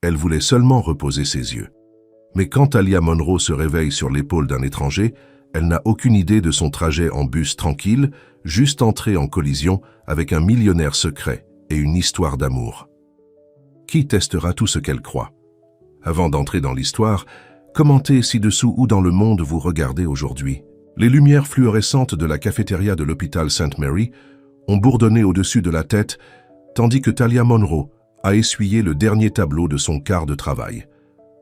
Elle voulait seulement reposer ses yeux. Mais quand Talia Monroe se réveille sur l'épaule d'un étranger, elle n'a aucune idée de son trajet en bus tranquille, juste entré en collision avec un millionnaire secret et une histoire d'amour. Qui testera tout ce qu'elle croit? Avant d'entrer dans l'histoire, commentez ci-dessous où dans le monde vous regardez aujourd'hui. Les lumières fluorescentes de la cafétéria de l'hôpital St. Mary ont bourdonné au-dessus de la tête, tandis que Talia Monroe a essuyé le dernier tableau de son quart de travail.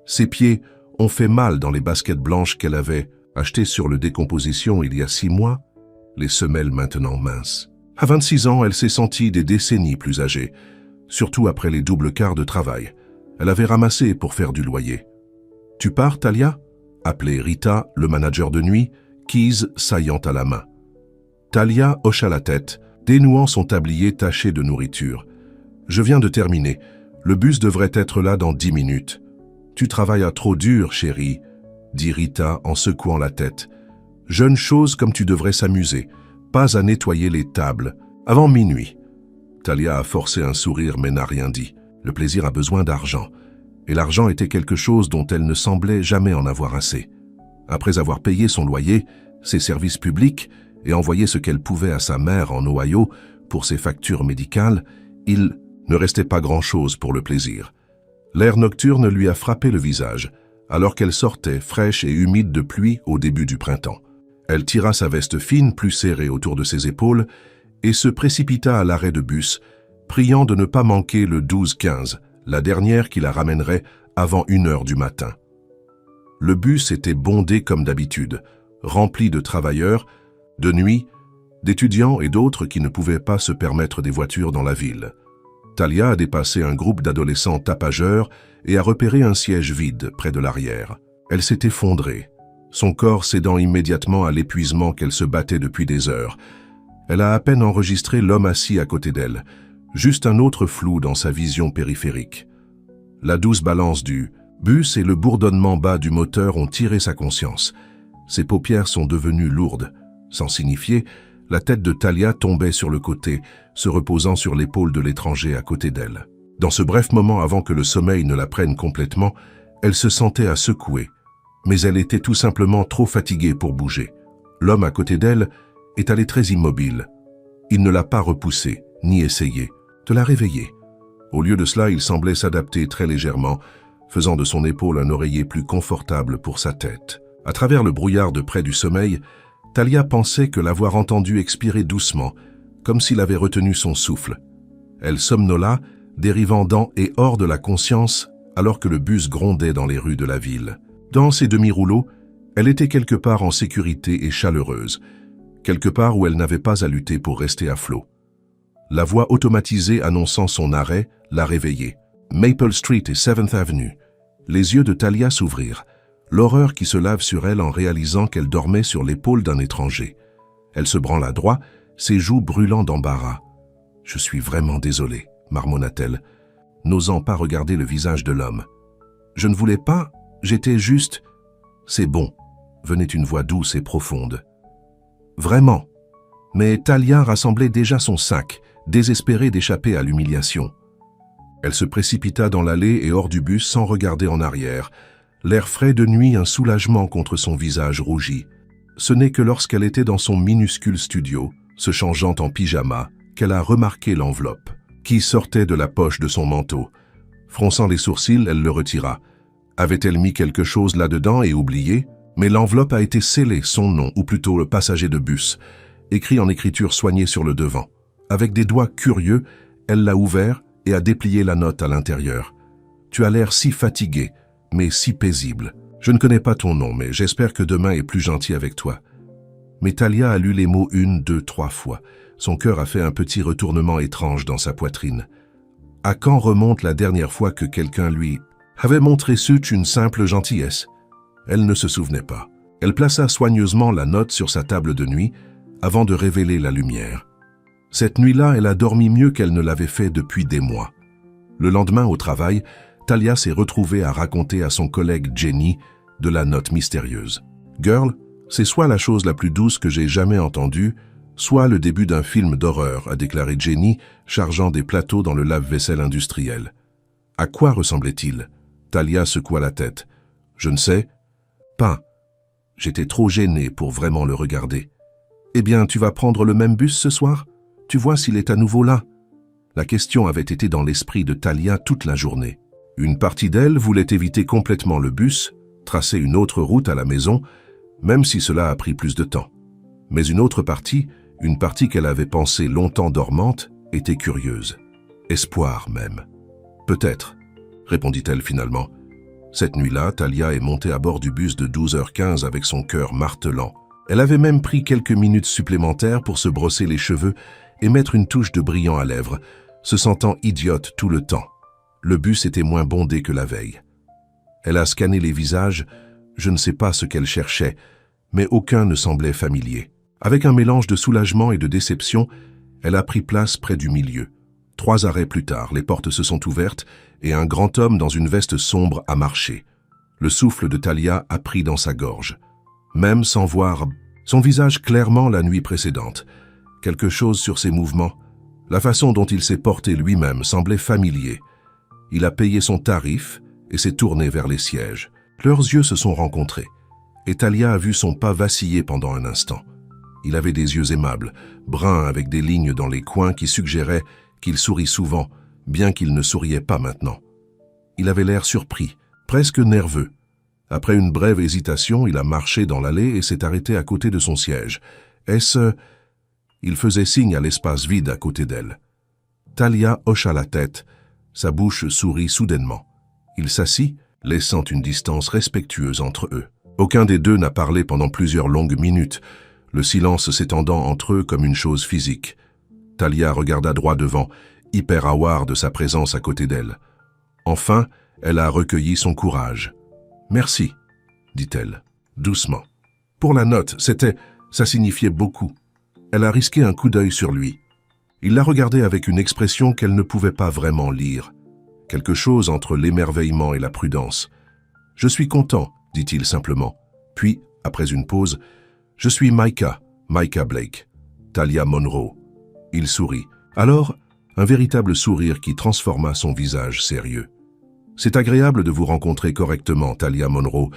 Ses pieds ont fait mal dans les baskets blanches qu'elle avait achetées sur le décomposition il y a 6 mois, les semelles maintenant minces. À 26 ans, elle s'est sentie des décennies plus âgée, surtout après les doubles quarts de travail. Elle avait ramassé pour faire du loyer. « Tu pars, Talia ?» appelait Rita, le manager de nuit, Keys saillant à la main. Talia hocha la tête, dénouant son tablier taché de nourriture. « Je viens de terminer. Le bus devrait être là dans 10 minutes. »« Tu travailles trop dur, chérie, » dit Rita en secouant la tête. « Jeune chose comme tu devrais s'amuser, pas à nettoyer les tables, avant minuit. » Talia a forcé un sourire mais n'a rien dit. Le plaisir a besoin d'argent. Et l'argent était quelque chose dont elle ne semblait jamais en avoir assez. Après avoir payé son loyer, ses services publics et envoyé ce qu'elle pouvait à sa mère en Ohio pour ses factures médicales, il ne restait pas grand-chose pour le plaisir. L'air nocturne lui a frappé le visage, alors qu'elle sortait fraîche et humide de pluie au début du printemps. Elle tira sa veste fine plus serrée autour de ses épaules et se précipita à l'arrêt de bus, priant de ne pas manquer le 12-15, la dernière qui la ramènerait avant 1h du matin. Le bus était bondé comme d'habitude, rempli de travailleurs, de nuit, d'étudiants et d'autres qui ne pouvaient pas se permettre des voitures dans la ville. Talia a dépassé un groupe d'adolescents tapageurs et a repéré un siège vide près de l'arrière. Elle s'est effondrée, son corps cédant immédiatement à l'épuisement qu'elle se battait depuis des heures. Elle a à peine enregistré l'homme assis à côté d'elle, juste un autre flou dans sa vision périphérique. La douce balance du bus et le bourdonnement bas du moteur ont tiré sa conscience. Ses paupières sont devenues lourdes. Sans signifier, la tête de Talia tombait sur le côté, se reposant sur l'épaule de l'étranger à côté d'elle. Dans ce bref moment avant que le sommeil ne la prenne complètement, elle se sentait à secouer, mais elle était tout simplement trop fatiguée pour bouger. L'homme à côté d'elle est allé très immobile. Il ne l'a pas repoussée, ni essayé de la réveiller. Au lieu de cela, il semblait s'adapter très légèrement, faisant de son épaule un oreiller plus confortable pour sa tête. À travers le brouillard de près du sommeil, Talia pensait que l'avoir entendu expirer doucement, comme s'il avait retenu son souffle. Elle somnola, dérivant dans et hors de la conscience, alors que le bus grondait dans les rues de la ville. Dans ses demi-rouleaux, elle était quelque part en sécurité et chaleureuse, quelque part où elle n'avait pas à lutter pour rester à flot. La voix automatisée annonçant son arrêt l'a réveillée. Maple Street et 7th Avenue. Les yeux de Talia s'ouvrirent, l'horreur qui se lave sur elle en réalisant qu'elle dormait sur l'épaule d'un étranger. Elle se branla droit, ses joues brûlant d'embarras. « Je suis vraiment désolée », marmonna-t-elle, n'osant pas regarder le visage de l'homme. « Je ne voulais pas, j'étais juste... »« C'est bon », venait une voix douce et profonde. « Vraiment ?» Mais Talia rassemblait déjà son sac, désespérée d'échapper à l'humiliation. Elle se précipita dans l'allée et hors du bus sans regarder en arrière, l'air frais de nuit un soulagement contre son visage rougi. Ce n'est que lorsqu'elle était dans son minuscule studio, se changeant en pyjama, qu'elle a remarqué l'enveloppe, qui sortait de la poche de son manteau. Fronçant les sourcils, elle le retira. Avait-elle mis quelque chose là-dedans et oublié? Mais l'enveloppe a été scellée, son nom, ou plutôt le passager de bus, écrit en écriture soignée sur le devant. Avec des doigts curieux, elle l'a ouvert et a déplié la note à l'intérieur. « Tu as l'air si fatigué, mais si paisible. Je ne connais pas ton nom, mais j'espère que demain est plus gentil avec toi. » Mais Talia a lu les mots 1, 2, 3 fois. Son cœur a fait un petit retournement étrange dans sa poitrine. À quand remonte la dernière fois que quelqu'un lui avait montré une simple gentillesse? Elle ne se souvenait pas. Elle plaça soigneusement la note sur sa table de nuit avant de révéler la lumière. Cette nuit-là, elle a dormi mieux qu'elle ne l'avait fait depuis des mois. Le lendemain, au travail, Talia s'est retrouvée à raconter à son collègue Jenny de la note mystérieuse. « Girl, c'est soit la chose la plus douce que j'ai jamais entendue, soit le début d'un film d'horreur, a déclaré Jenny, chargeant des plateaux dans le lave-vaisselle industriel. À quoi ressemblait-il? Talia secoua la tête. Je ne sais. Pas. J'étais trop gêné pour vraiment le regarder. Eh bien, tu vas prendre le même bus ce soir? Tu vois s'il est à nouveau là? La question avait été dans l'esprit de Talia toute la journée. Une partie d'elle voulait éviter complètement le bus, tracer une autre route à la maison, même si cela a pris plus de temps. Mais une autre partie, une partie qu'elle avait pensée longtemps dormante, était curieuse. Espoir même. Peut-être, répondit-elle finalement. Cette nuit-là, Talia est montée à bord du bus de 12h15 avec son cœur martelant. Elle avait même pris quelques minutes supplémentaires pour se brosser les cheveux et mettre une touche de brillant à lèvres, se sentant idiote tout le temps. Le bus était moins bondé que la veille. Elle a scanné les visages, je ne sais pas ce qu'elle cherchait, mais aucun ne semblait familier. Avec un mélange de soulagement et de déception, elle a pris place près du milieu. 3 arrêts plus tard, les portes se sont ouvertes et un grand homme dans une veste sombre a marché. Le souffle de Talia a pris dans sa gorge. Même sans voir son visage clairement la nuit précédente. Quelque chose sur ses mouvements, la façon dont il s'est porté lui-même semblait familier. Il a payé son tarif et s'est tourné vers les sièges. Leurs yeux se sont rencontrés et Talia a vu son pas vaciller pendant un instant. Il avait des yeux aimables, bruns avec des lignes dans les coins qui suggéraient qu'il sourit souvent, bien qu'il ne souriait pas maintenant. Il avait l'air surpris, presque nerveux. Après une brève hésitation, il a marché dans l'allée et s'est arrêté à côté de son siège. Est-ce... Il faisait signe à l'espace vide à côté d'elle. Talia hocha la tête, sa bouche sourit soudainement. Il s'assit, laissant une distance respectueuse entre eux. Aucun des deux n'a parlé pendant plusieurs longues minutes, le silence s'étendant entre eux comme une chose physique. Talia regarda droit devant, hyper aware de sa présence à côté d'elle. Enfin, elle a recueilli son courage. « Merci », dit-elle, doucement. Pour la note, ça signifiait beaucoup. Elle a risqué un coup d'œil sur lui. Il la regardait avec une expression qu'elle ne pouvait pas vraiment lire. Quelque chose entre l'émerveillement et la prudence. « Je suis content », dit-il simplement. Puis, après une pause, « Je suis Micah Blake, Talia Monroe. » Il sourit. Alors, un véritable sourire qui transforma son visage sérieux. « C'est agréable de vous rencontrer correctement, Talia Monroe. »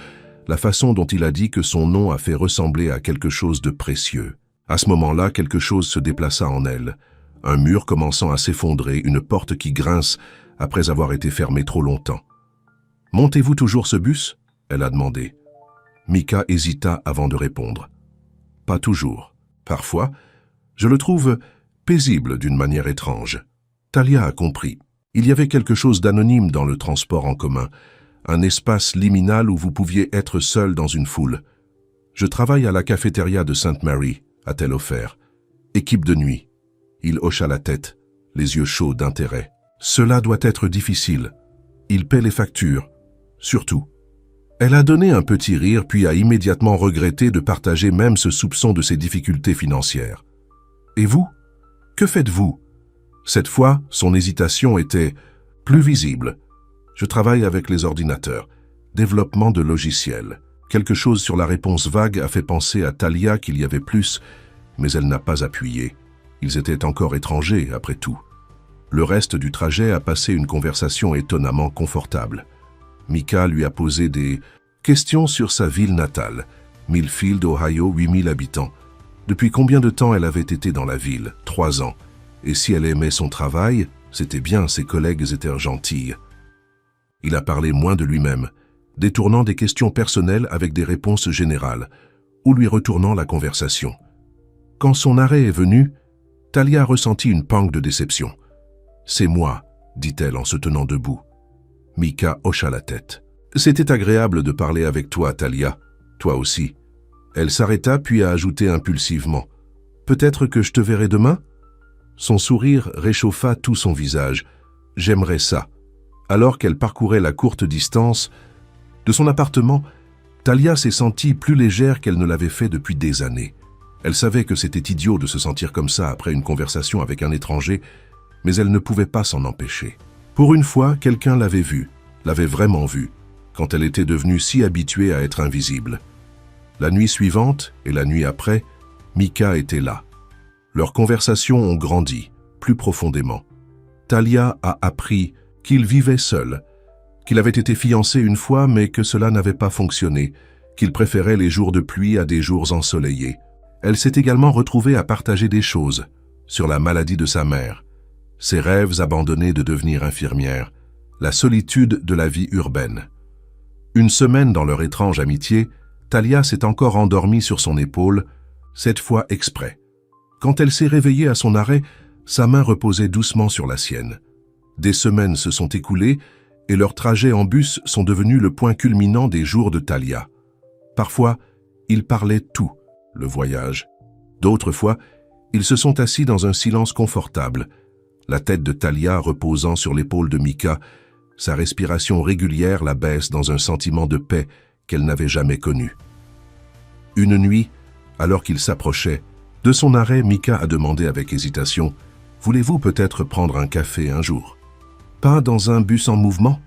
La façon dont il a dit que son nom a fait ressembler à quelque chose de précieux. À ce moment-là, quelque chose se déplaça en elle. Un mur commençant à s'effondrer, une porte qui grince après avoir été fermée trop longtemps. « Montez-vous toujours ce bus ?» elle a demandé. Micah hésita avant de répondre. « Pas toujours. Parfois, je le trouve paisible d'une manière étrange. » Talia a compris. Il y avait quelque chose d'anonyme dans le transport en commun, un espace liminal où vous pouviez être seul dans une foule. « Je travaille à la cafétéria de St. Mary », a-t-elle offert. « Équipe de nuit. » Il hocha la tête, les yeux chauds d'intérêt. « Cela doit être difficile. Il paie les factures. Surtout. » Elle a donné un petit rire puis a immédiatement regretté de partager même ce soupçon de ses difficultés financières. « Et vous? Que faites-vous » Cette fois, son hésitation était plus visible. « Je travaille avec les ordinateurs. Développement de logiciels. » Quelque chose sur la réponse vague a fait penser à Talia qu'il y avait plus, mais elle n'a pas appuyé. Ils étaient encore étrangers, après tout. Le reste du trajet a passé une conversation étonnamment confortable. Micah lui a posé des questions sur sa ville natale, Millfield, Ohio, 8000 habitants. Depuis combien de temps elle avait été dans la ville? 3 ans. Et si elle aimait son travail, c'était bien, ses collègues étaient gentils. Il a parlé moins de lui-même, détournant des questions personnelles avec des réponses générales, ou lui retournant la conversation. Quand son arrêt est venu, Talia a ressenti une pangue de déception. « C'est moi », dit-elle en se tenant debout. Micah hocha la tête. « C'était agréable de parler avec toi, Talia. Toi aussi. » Elle s'arrêta puis a ajouté impulsivement. « Peut-être que je te verrai demain ?» Son sourire réchauffa tout son visage. « J'aimerais ça. » Alors qu'elle parcourait la courte distance de son appartement, Talia s'est sentie plus légère qu'elle ne l'avait fait depuis des années. Elle savait que c'était idiot de se sentir comme ça après une conversation avec un étranger, mais elle ne pouvait pas s'en empêcher. Pour une fois, quelqu'un l'avait vue, l'avait vraiment vue, quand elle était devenue si habituée à être invisible. La nuit suivante et la nuit après, Micah était là. Leurs conversations ont grandi, plus profondément. Talia a appris qu'il vivait seul, qu'il avait été fiancé une fois mais que cela n'avait pas fonctionné, qu'il préférait les jours de pluie à des jours ensoleillés. Elle s'est également retrouvée à partager des choses sur la maladie de sa mère, ses rêves abandonnés de devenir infirmière, la solitude de la vie urbaine. Une semaine dans leur étrange amitié, Talia s'est encore endormie sur son épaule, cette fois exprès. Quand elle s'est réveillée à son arrêt, sa main reposait doucement sur la sienne. Des semaines se sont écoulées et leurs trajets en bus sont devenus le point culminant des jours de Talia. Parfois, ils parlaient tout, le voyage. D'autres fois, ils se sont assis dans un silence confortable, la tête de Talia reposant sur l'épaule de Micah, sa respiration régulière la baisse dans un sentiment de paix qu'elle n'avait jamais connu. Une nuit, alors qu'ils s'approchaient, de son arrêt, Micah a demandé avec hésitation « Voulez-vous peut-être prendre un café un jour ?» Pas dans un bus en mouvement.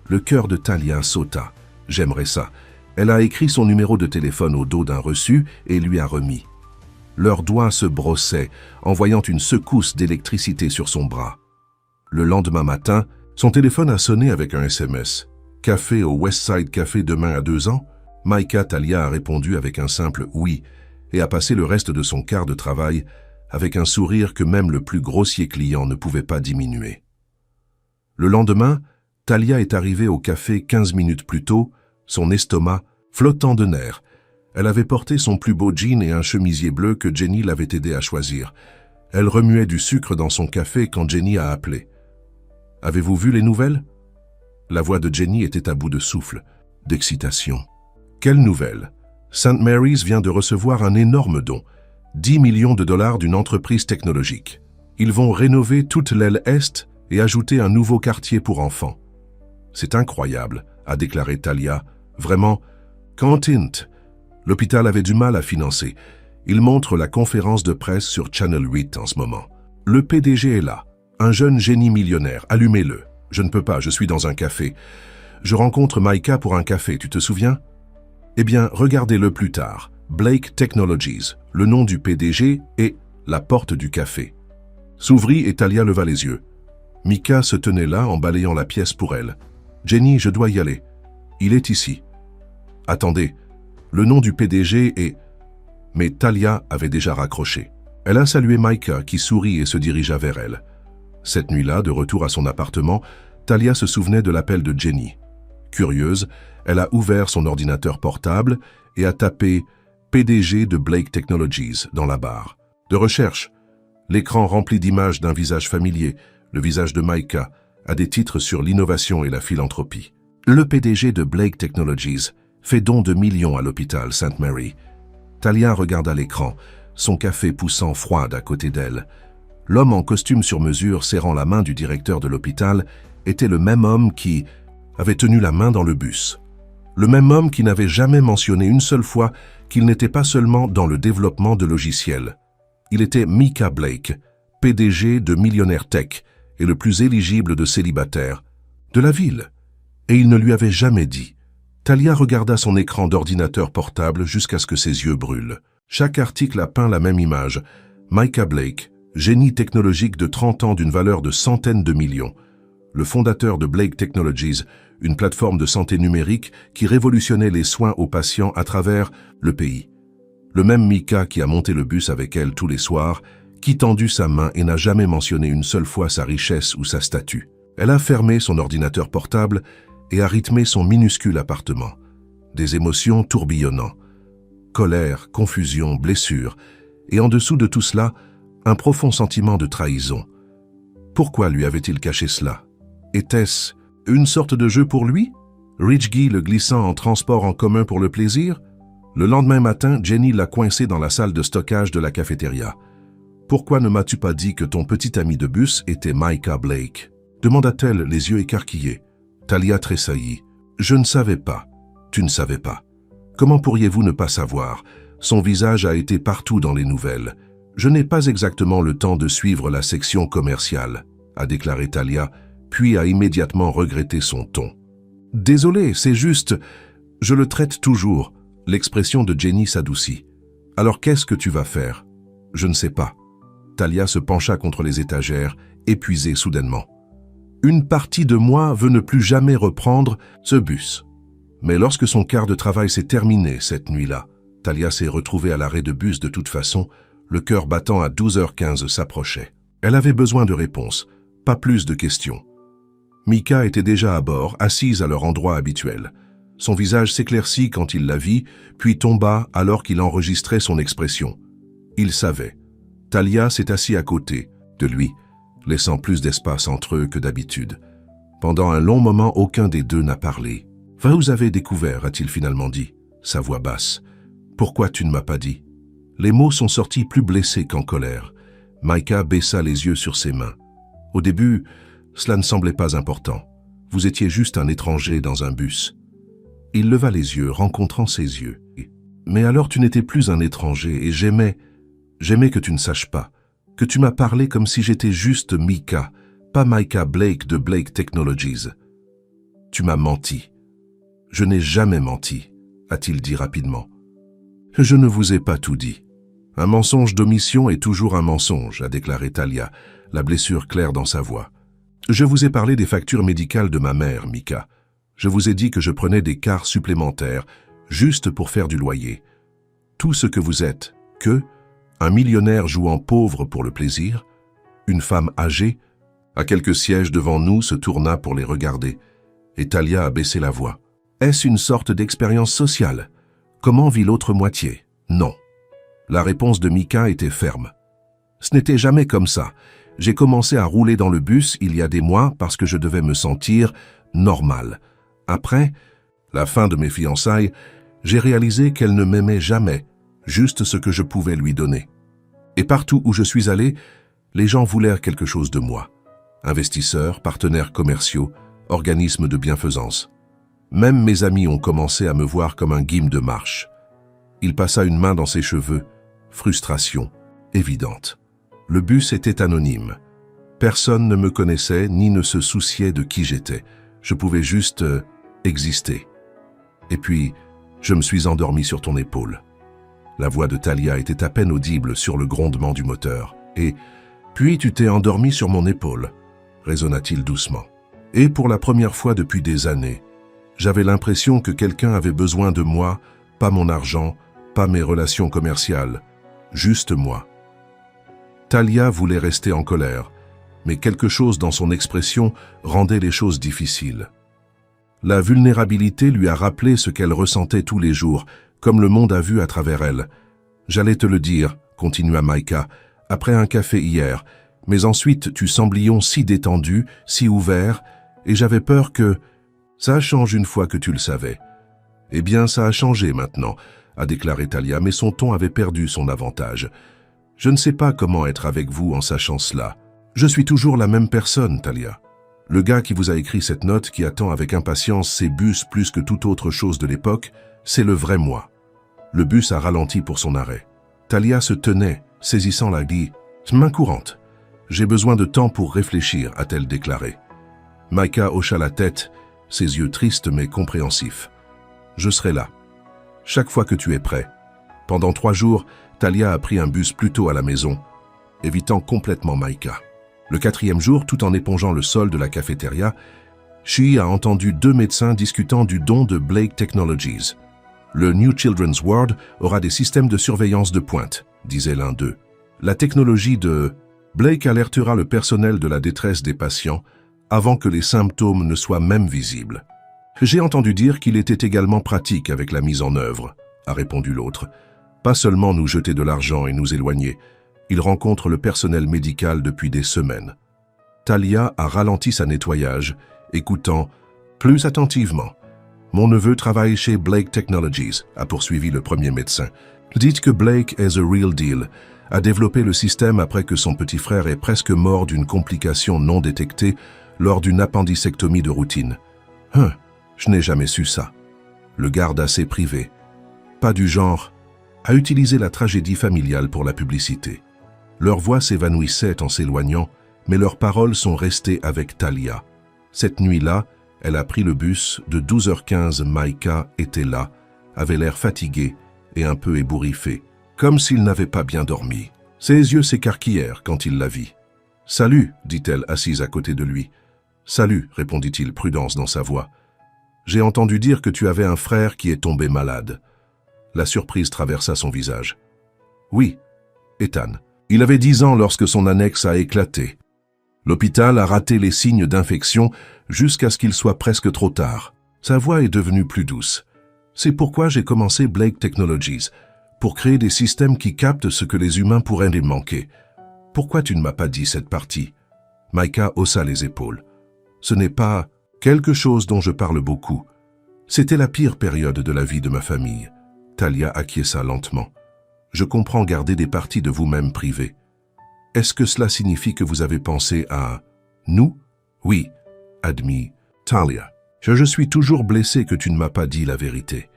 Le cœur de Talia sauta. « J'aimerais ça. » Elle a écrit son numéro de téléphone au dos d'un reçu et lui a remis. Leurs doigts se brossaient, envoyant une secousse d'électricité sur son bras. Le lendemain matin, son téléphone a sonné avec un SMS. « Café au Westside Café demain à 2 ans ?» Micah Talia a répondu avec un simple « oui » et a passé le reste de son quart de travail avec un sourire que même le plus grossier client ne pouvait pas diminuer. Le lendemain, Talia est arrivée au café 15 minutes plus tôt, son estomac flottant de nerfs. Elle avait porté son plus beau jean et un chemisier bleu que Jenny l'avait aidé à choisir. Elle remuait du sucre dans son café quand Jenny a appelé. « Avez-vous vu les nouvelles ?» La voix de Jenny était à bout de souffle, d'excitation. « Quelle nouvelle ?» St. Mary's vient de recevoir un énorme don, 10 millions de dollars d'une entreprise technologique. Ils vont rénover toute l'aile Est et ajouter un nouveau quartier pour enfants. C'est incroyable, a déclaré Talia. Vraiment, Quentin. L'hôpital avait du mal à financer. Il montre la conférence de presse sur Channel 8 en ce moment. Le PDG est là, un jeune génie millionnaire. Allumez-le. Je ne peux pas, je suis dans un café. Je rencontre Micah pour un café, tu te souviens? Eh bien, regardez-le plus tard. Blake Technologies, le nom du PDG et la porte du café. S'ouvrit et Talia leva les yeux. Micah se tenait là en balayant la pièce pour elle. « Jenny, je dois y aller. Il est ici. » « Attendez, le nom du PDG est... » Mais Talia avait déjà raccroché. Elle a salué Micah qui sourit et se dirigea vers elle. Cette nuit-là, de retour à son appartement, Talia se souvenait de l'appel de Jenny. Curieuse, elle a ouvert son ordinateur portable et a tapé « PDG de Blake Technologies » dans la barre. De recherche, l'écran rempli d'images d'un visage familier, le visage de Micah, a des titres sur l'innovation et la philanthropie. Le PDG de Blake Technologies fait don de millions à l'hôpital St. Mary. Talia regarda l'écran, son café poussant froide à côté d'elle. L'homme en costume sur mesure serrant la main du directeur de l'hôpital était le même homme qui avait tenu la main dans le bus. Le même homme qui n'avait jamais mentionné une seule fois qu'il n'était pas seulement dans le développement de logiciels. Il était Micah Blake, PDG de Millionnaire Tech et le plus éligible de célibataires de la ville. Et il ne lui avait jamais dit. Talia regarda son écran d'ordinateur portable jusqu'à ce que ses yeux brûlent. Chaque article a peint la même image. Micah Blake, génie technologique de 30 ans d'une valeur de centaines de millions. Le fondateur de Blake Technologies, une plateforme de santé numérique qui révolutionnait les soins aux patients à travers le pays. Le même Micah qui a monté le bus avec elle tous les soirs, qui tendit sa main et n'a jamais mentionné une seule fois sa richesse ou sa statue. Elle a fermé son ordinateur portable et a rythmé son minuscule appartement. Des émotions tourbillonnant. Colère, confusion, blessure, et en dessous de tout cela, un profond sentiment de trahison. Pourquoi lui avait-il caché cela? Était-ce une sorte de jeu pour lui? Rich Guy le glissant en transport en commun pour le plaisir? Le lendemain matin, Jenny l'a coincé dans la salle de stockage de la cafétéria. « Pourquoi ne m'as-tu pas dit que ton petit ami de bus était Micah Blake ?» demanda-t-elle, les yeux écarquillés. Talia tressaillit. « Je ne savais pas. Tu ne savais pas. Comment pourriez-vous ne pas savoir? Son visage a été partout dans les nouvelles. Je n'ai pas exactement le temps de suivre la section commerciale, » a déclaré Talia, puis a immédiatement regretté son ton. « Désolé, c'est juste... Je le traite toujours. » L'expression de Jenny s'adoucit. « Alors qu'est-ce que tu vas faire? » « Je ne sais pas. » Talia se pencha contre les étagères, épuisée soudainement. « Une partie de moi veut ne plus jamais reprendre ce bus. Mais lorsque son quart de travail s'est terminé cette nuit-là, Talia s'est retrouvée à l'arrêt de bus de toute façon, le cœur battant à 12h15 s'approchait. Elle avait besoin de réponses, pas plus de questions. Mika était déjà à bord, assise à leur endroit habituel. Son visage s'éclaircit quand il la vit, puis tomba alors qu'il enregistrait son expression. Il savait. Talia s'est assise à côté de lui, laissant plus d'espace entre eux que d'habitude. Pendant un long moment, aucun des deux n'a parlé. « Vous avez découvert » a-t-il finalement dit, sa voix basse. « Pourquoi tu ne m'as pas dit ?» Les mots sont sortis plus blessés qu'en colère. Micah baissa les yeux sur ses mains. Au début, cela ne semblait pas important. Vous étiez juste un étranger dans un bus. Il leva les yeux, rencontrant ses yeux. « Mais alors tu n'étais plus un étranger et j'aimais que tu ne saches pas. Que tu m'as parlé comme si j'étais juste Mika, pas Micah Blake de Blake Technologies. Tu m'as menti. Je n'ai jamais menti, a-t-il dit rapidement. Je ne vous ai pas tout dit. Un mensonge d'omission est toujours un mensonge, a déclaré Talia, la blessure claire dans sa voix. Je vous ai parlé des factures médicales de ma mère, Mika. Je vous ai dit que je prenais des quarts supplémentaires, juste pour faire du loyer. Tout ce que vous êtes, un millionnaire jouant pauvre pour le plaisir, une femme âgée, à quelques sièges devant nous, se tourna pour les regarder, et Talia a baissé la voix. Est-ce une sorte d'expérience sociale? Comment vit l'autre moitié? Non. La réponse de Mika était ferme. Ce n'était jamais comme ça. J'ai commencé à rouler dans le bus il y a des mois parce que je devais me sentir normal. Après, la fin de mes fiançailles, j'ai réalisé qu'elle ne m'aimait jamais, juste ce que je pouvais lui donner. Et partout où je suis allé, les gens voulaient quelque chose de moi. Investisseurs, partenaires commerciaux, organismes de bienfaisance. Même mes amis ont commencé à me voir comme un guime de marche. Il passa une main dans ses cheveux. Frustration évidente. Le bus était anonyme. Personne ne me connaissait ni ne se souciait de qui j'étais. Je pouvais juste exister. Et puis, je me suis endormi sur ton épaule. La voix de Talia était à peine audible sur le grondement du moteur. Et puis tu t'es endormi sur mon épaule, résonna-t-il doucement. Et pour la première fois depuis des années, j'avais l'impression que quelqu'un avait besoin de moi, pas mon argent, pas mes relations commerciales, juste moi. Talia voulait rester en colère, mais quelque chose dans son expression rendait les choses difficiles. La vulnérabilité lui a rappelé ce qu'elle ressentait tous les jours, comme le monde a vu à travers elle. « J'allais te le dire, » continua Micah, « après un café hier, mais ensuite tu semblions si détendu, si ouvert, et j'avais peur que... Ça change une fois que tu le savais. » « Eh bien, ça a changé maintenant, » a déclaré Talia, mais son ton avait perdu son avantage. « Je ne sais pas comment être avec vous en sachant cela. Je suis toujours la même personne, Talia. Le gars qui vous a écrit cette note, qui attend avec impatience ces bus plus que toute autre chose de l'époque, c'est le vrai moi. » Le bus a ralenti pour son arrêt. Talia se tenait, saisissant la vie. « Main courante. J'ai besoin de temps pour réfléchir, » a-t-elle déclaré. Micah hocha la tête, ses yeux tristes mais compréhensifs. « Je serai là. Chaque fois que tu es prêt. » Pendant 3 jours, Talia a pris un bus plus tôt à la maison, évitant complètement Micah. Le 4e jour, tout en épongeant le sol de la cafétéria, Shi a entendu 2 médecins discutant du don de Blake Technologies. Le New Children's Ward aura des systèmes de surveillance de pointe, disait l'un d'eux. La technologie de Blake alertera le personnel de la détresse des patients avant que les symptômes ne soient même visibles. J'ai entendu dire qu'il était également pratique avec la mise en œuvre, a répondu l'autre. Pas seulement nous jeter de l'argent et nous éloigner. Il rencontre le personnel médical depuis des semaines. Talia a ralenti sa nettoyage, écoutant plus attentivement. Mon neveu travaille chez Blake Technologies, a poursuivi le premier médecin. Dites que Blake est a real deal, a développé le système après que son petit frère est presque mort d'une complication non détectée lors d'une appendicectomie de routine. Je n'ai jamais su ça. Le garde assez privé. Pas du genre à utiliser la tragédie familiale pour la publicité. Leur voix s'évanouissait en s'éloignant, mais leurs paroles sont restées avec Talia. Cette nuit-là, elle a pris le bus, de 12h15, Micah était là, avait l'air fatigué et un peu ébouriffé, comme s'il n'avait pas bien dormi. Ses yeux s'écarquillèrent quand il la vit. « Salut » dit-elle assise à côté de lui. « Salut, répondit-il, prudence dans sa voix. J'ai entendu dire que tu avais un frère qui est tombé malade. La surprise traversa son visage. Oui, Ethan. Il avait 10 ans lorsque son annexe a éclaté. L'hôpital a raté les signes d'infection jusqu'à ce qu'il soit presque trop tard. Sa voix est devenue plus douce. C'est pourquoi j'ai commencé Blake Technologies, pour créer des systèmes qui captent ce que les humains pourraient les manquer. Pourquoi tu ne m'as pas dit cette partie? Micah haussa les épaules. Ce n'est pas quelque chose dont je parle beaucoup. C'était la pire période de la vie de ma famille. Talia acquiesça lentement. Je comprends garder des parties de vous-même privées. Est-ce que cela signifie que vous avez pensé à nous? Oui, admis Talia. Je suis toujours blessé que tu ne m'as pas dit la vérité.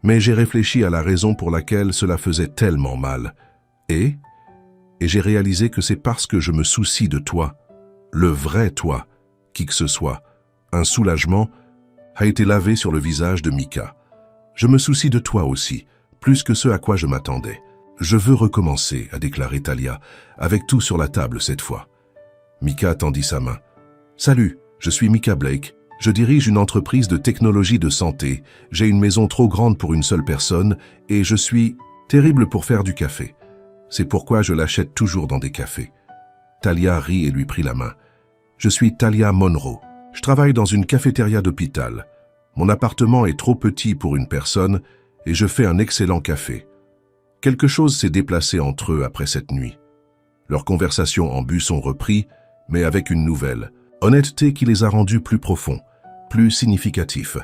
Mais j'ai réfléchi à la raison pour laquelle cela faisait tellement mal. Et j'ai réalisé que c'est parce que je me soucie de toi, le vrai toi, qui que ce soit. Un soulagement a été lavé sur le visage de Micah. Je me soucie de toi aussi, plus que ce à quoi je m'attendais. Je veux recommencer, a déclaré Talia, avec tout sur la table cette fois. Micah tendit sa main. Salut, je suis Micah Blake. Je dirige une entreprise de technologie de santé. J'ai une maison trop grande pour une seule personne et je suis terrible pour faire du café. C'est pourquoi je l'achète toujours dans des cafés. Talia rit et lui prit la main. Je suis Talia Monroe. Je travaille dans une cafétéria d'hôpital. Mon appartement est trop petit pour une personne et je fais un excellent café. Quelque chose s'est déplacé entre eux après cette nuit. Leurs conversations en bus ont repris, mais avec une nouvelle. Honnêteté qui les a rendus plus profonds, plus significatifs.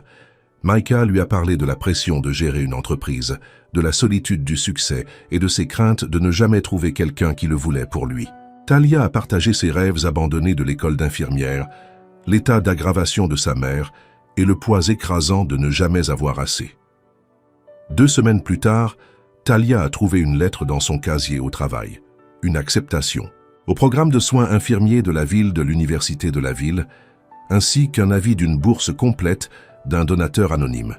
Micah lui a parlé de la pression de gérer une entreprise, de la solitude du succès et de ses craintes de ne jamais trouver quelqu'un qui le voulait pour lui. Talia a partagé ses rêves abandonnés de l'école d'infirmière, l'état d'aggravation de sa mère et le poids écrasant de ne jamais avoir assez. 2 semaines plus tard, Talia a trouvé une lettre dans son casier au travail, une acceptation, au programme de soins infirmiers de la ville de l'université de la ville, ainsi qu'un avis d'une bourse complète d'un donateur anonyme.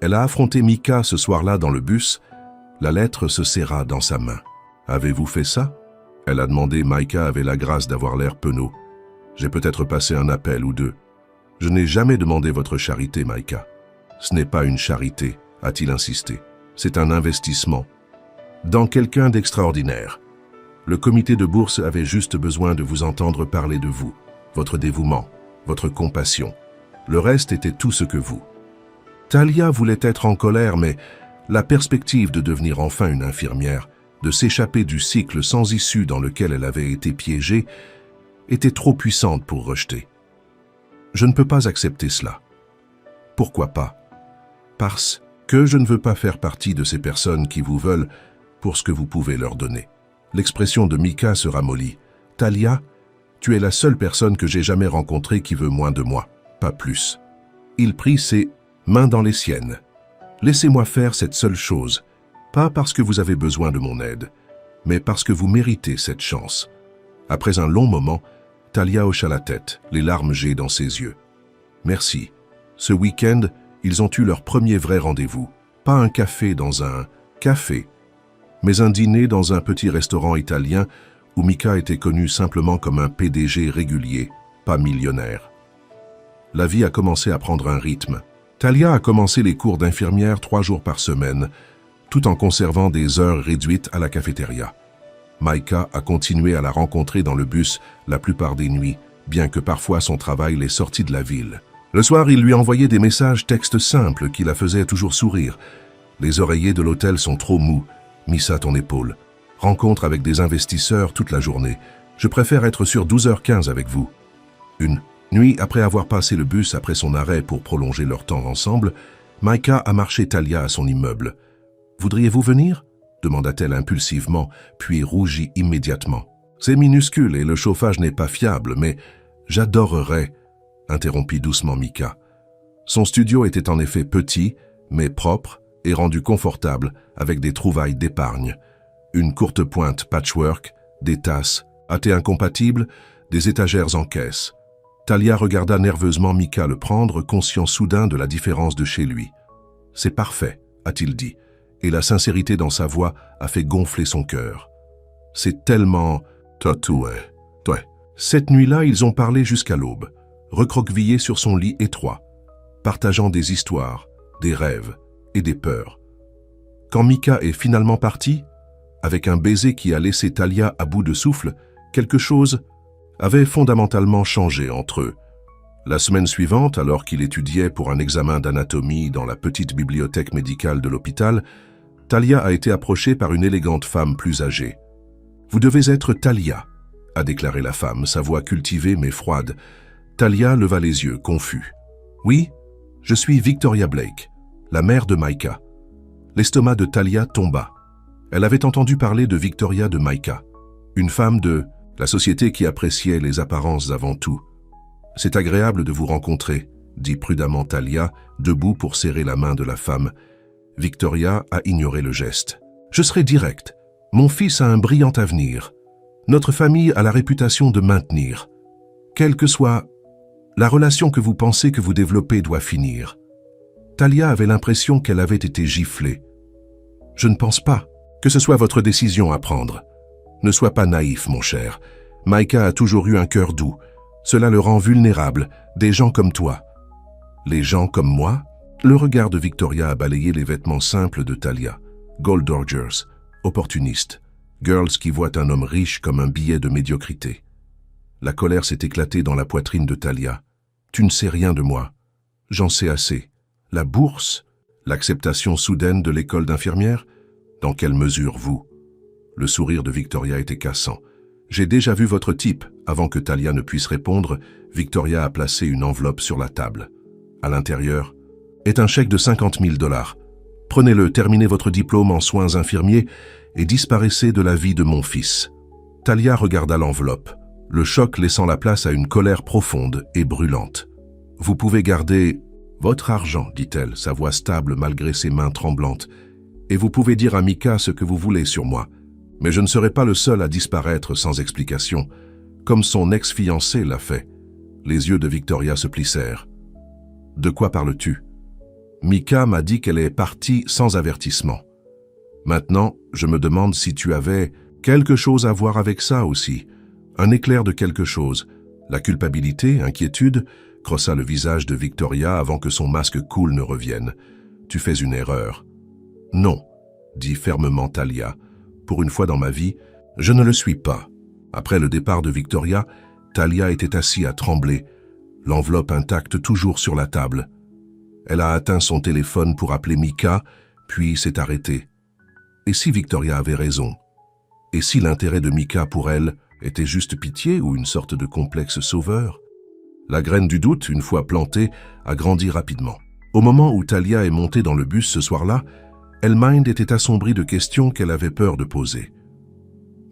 Elle a affronté Micah ce soir-là dans le bus. La lettre se serra dans sa main. « Avez-vous fait ça ?» Elle a demandé. Micah avait la grâce d'avoir l'air penaud. « J'ai peut-être passé un appel ou 2. Je n'ai jamais demandé votre charité, Micah. »« Ce n'est pas une charité, a-t-il insisté. C'est un investissement. Dans quelqu'un d'extraordinaire. Le comité de bourse avait juste besoin de vous entendre parler de vous, votre dévouement, votre compassion. Le reste était tout ce que vous. » Talia voulait être en colère, mais la perspective de devenir enfin une infirmière, de s'échapper du cycle sans issue dans lequel elle avait été piégée, était trop puissante pour rejeter. « Je ne peux pas accepter cela. »« Pourquoi pas ?»« Parce que je ne veux pas faire partie de ces personnes qui vous veulent pour ce que vous pouvez leur donner. » L'expression de Micah se ramollit. « Talia, tu es la seule personne que j'ai jamais rencontrée qui veut moins de moi, pas plus. » Il prit ses mains dans les siennes. « Laissez-moi faire cette seule chose, pas parce que vous avez besoin de mon aide, mais parce que vous méritez cette chance. » Après un long moment, Talia hocha la tête, les larmes gisent dans ses yeux. « Merci. Ce week-end, ils ont eu leur premier vrai rendez-vous. Pas un café dans un café, mais un dîner dans un petit restaurant italien où Micah était connu simplement comme un PDG régulier, pas millionnaire. La vie a commencé à prendre un rythme. Talia a commencé les cours d'infirmière 3 jours par semaine, tout en conservant des heures réduites à la cafétéria. Micah a continué à la rencontrer dans le bus la plupart des nuits, bien que parfois son travail l'ait sorti de la ville. Le soir, il lui envoyait des messages textes simples qui la faisaient toujours sourire. « Les oreillers de l'hôtel sont trop mous. Mis à ton épaule. Rencontre avec des investisseurs toute la journée. Je préfère être sur 12h15 avec vous. » Une nuit, après avoir passé le bus après son arrêt pour prolonger leur temps ensemble, Micah a marché Talia à son immeuble. « Voudriez-vous venir ?» demanda-t-elle impulsivement, puis rougit immédiatement. « C'est minuscule et le chauffage n'est pas fiable, mais j'adorerais, » interrompit doucement Micah. Son studio était en effet petit, mais propre et rendu confortable avec des trouvailles d'épargne. Une courte pointe patchwork, des tasses, athées incompatibles, des étagères en caisse. Talia regarda nerveusement Micah le prendre, conscient soudain de la différence de chez lui. « C'est parfait », a-t-il dit, et la sincérité dans sa voix a fait gonfler son cœur. « C'est tellement... tatoué. » Cette nuit-là, ils ont parlé jusqu'à l'aube. recroquevillée sur son lit étroit, partageant des histoires, des rêves et des peurs. Quand Mika est finalement partie, avec un baiser qui a laissé Talia à bout de souffle, quelque chose avait fondamentalement changé entre eux. La semaine suivante, alors qu'il étudiait pour un examen d'anatomie dans la petite bibliothèque médicale de l'hôpital, Talia a été approchée par une élégante femme plus âgée. « Vous devez être Talia », a déclaré la femme, sa voix cultivée mais froide. Talia leva les yeux, confus. « Oui, je suis Victoria Blake, la mère de Micah. » L'estomac de Talia tomba. Elle avait entendu parler de Victoria de Micah, une femme de la société qui appréciait les apparences avant tout. « C'est agréable de vous rencontrer », dit prudemment Talia, debout pour serrer la main de la femme. Victoria a ignoré le geste. « Je serai directe. Mon fils a un brillant avenir. Notre famille a la réputation de maintenir. Quelle que soit la relation que vous pensez que vous développez doit finir. » Talia avait l'impression qu'elle avait été giflée. « Je ne pense pas que ce soit votre décision à prendre. Ne sois pas naïf, mon cher. Micah a toujours eu un cœur doux. Cela le rend vulnérable, des gens comme toi. » Les gens comme moi? Le regard de Victoria a balayé les vêtements simples de Talia. Gold Dodgers, opportunistes, girls qui voient un homme riche comme un billet de médiocrité. La colère s'est éclatée dans la poitrine de Talia. « Tu ne sais rien de moi. J'en sais assez. La bourse? L'acceptation soudaine de l'école d'infirmière? Dans quelle mesure vous ?» Le sourire de Victoria était cassant. « J'ai déjà vu votre type. » Avant que Talia ne puisse répondre, Victoria a placé une enveloppe sur la table. À l'intérieur est un chèque de 50 000 $. Prenez-le, terminez votre diplôme en soins infirmiers et disparaissez de la vie de mon fils. Talia regarda l'enveloppe, le choc laissant la place à une colère profonde et brûlante. « Vous pouvez garder votre argent, dit-elle, sa voix stable malgré ses mains tremblantes, et vous pouvez dire à Mika ce que vous voulez sur moi. Mais je ne serai pas le seul à disparaître sans explication, comme son ex-fiancé l'a fait. » Les yeux de Victoria se plissèrent. « De quoi parles-tu ? Mika m'a dit qu'elle est partie sans avertissement. Maintenant, je me demande si tu avais quelque chose à voir avec ça aussi. Un éclair de quelque chose. La culpabilité, inquiétude, crossa le visage de Victoria avant que son masque cool ne revienne. Tu fais une erreur. Non, dit fermement Talia. Pour une fois dans ma vie, je ne le suis pas. Après le départ de Victoria, Talia était assise à trembler, l'enveloppe intacte toujours sur la table. Elle a atteint son téléphone pour appeler Mika, puis s'est arrêtée. Et si Victoria avait raison? Et si l'intérêt de Mika pour elle était juste pitié ou une sorte de complexe sauveur? La graine du doute, une fois plantée, a grandi rapidement. Au moment où Talia est montée dans le bus ce soir-là, Elmind était assombrie de questions qu'elle avait peur de poser.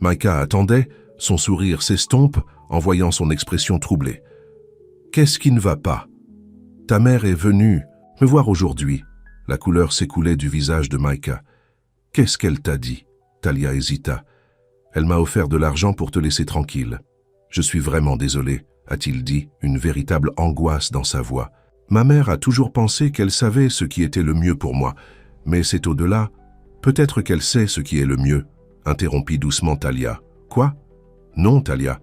Micah attendait, son sourire s'estompe en voyant son expression troublée. « Qu'est-ce qui ne va pas? Ta mère est venue me voir aujourd'hui. » La couleur s'écoulait du visage de Micah. « Qu'est-ce qu'elle t'a dit ?» Talia hésita. « Elle m'a offert de l'argent pour te laisser tranquille. »« Je suis vraiment désolé, » a-t-il dit, une véritable angoisse dans sa voix. « Ma mère a toujours pensé qu'elle savait ce qui était le mieux pour moi, mais c'est au-delà. Peut-être qu'elle sait ce qui est le mieux, » interrompit doucement Talia. « Quoi? Non, Talia.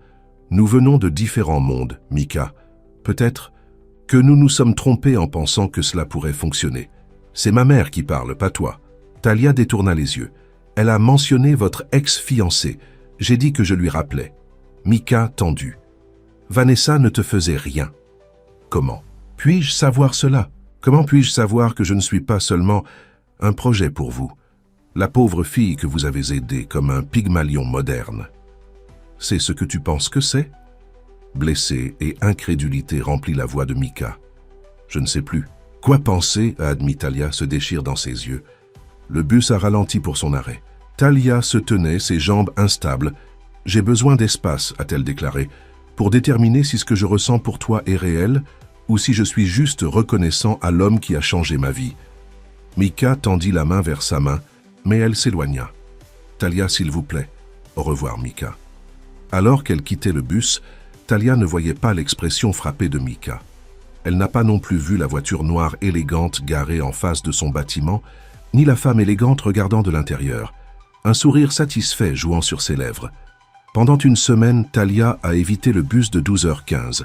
Nous venons de différents mondes, Mika. Peut-être que nous nous sommes trompés en pensant que cela pourrait fonctionner. C'est ma mère qui parle, pas toi. » Talia détourna les yeux. « Elle a mentionné votre ex-fiancé. J'ai dit que je lui rappelais. » Mika tendue. « Vanessa ne te faisait rien. » « Comment puis-je savoir cela? Comment puis-je savoir que je ne suis pas seulement un projet pour vous, la pauvre fille que vous avez aidée comme un Pygmalion moderne? C'est ce que tu penses que c'est? » Blessée et incrédulité remplit la voix de Mika. « Je ne sais plus. Quoi penser ?» a admis Talia, se déchire dans ses yeux. Le bus a ralenti pour son arrêt. Talia se tenait, ses jambes instables. « J'ai besoin d'espace, a-t-elle déclaré, pour déterminer si ce que je ressens pour toi est réel ou si je suis juste reconnaissant à l'homme qui a changé ma vie. » Mika tendit la main vers sa main, mais elle s'éloigna. « Talia, s'il vous plaît. Au revoir, Mika. » Alors qu'elle quittait le bus, Talia ne voyait pas l'expression frappée de Mika. Elle n'a pas non plus vu la voiture noire élégante garée en face de son bâtiment, ni la femme élégante regardant de l'intérieur. Un sourire satisfait jouant sur ses lèvres. Pendant une semaine, Talia a évité le bus de 12h15.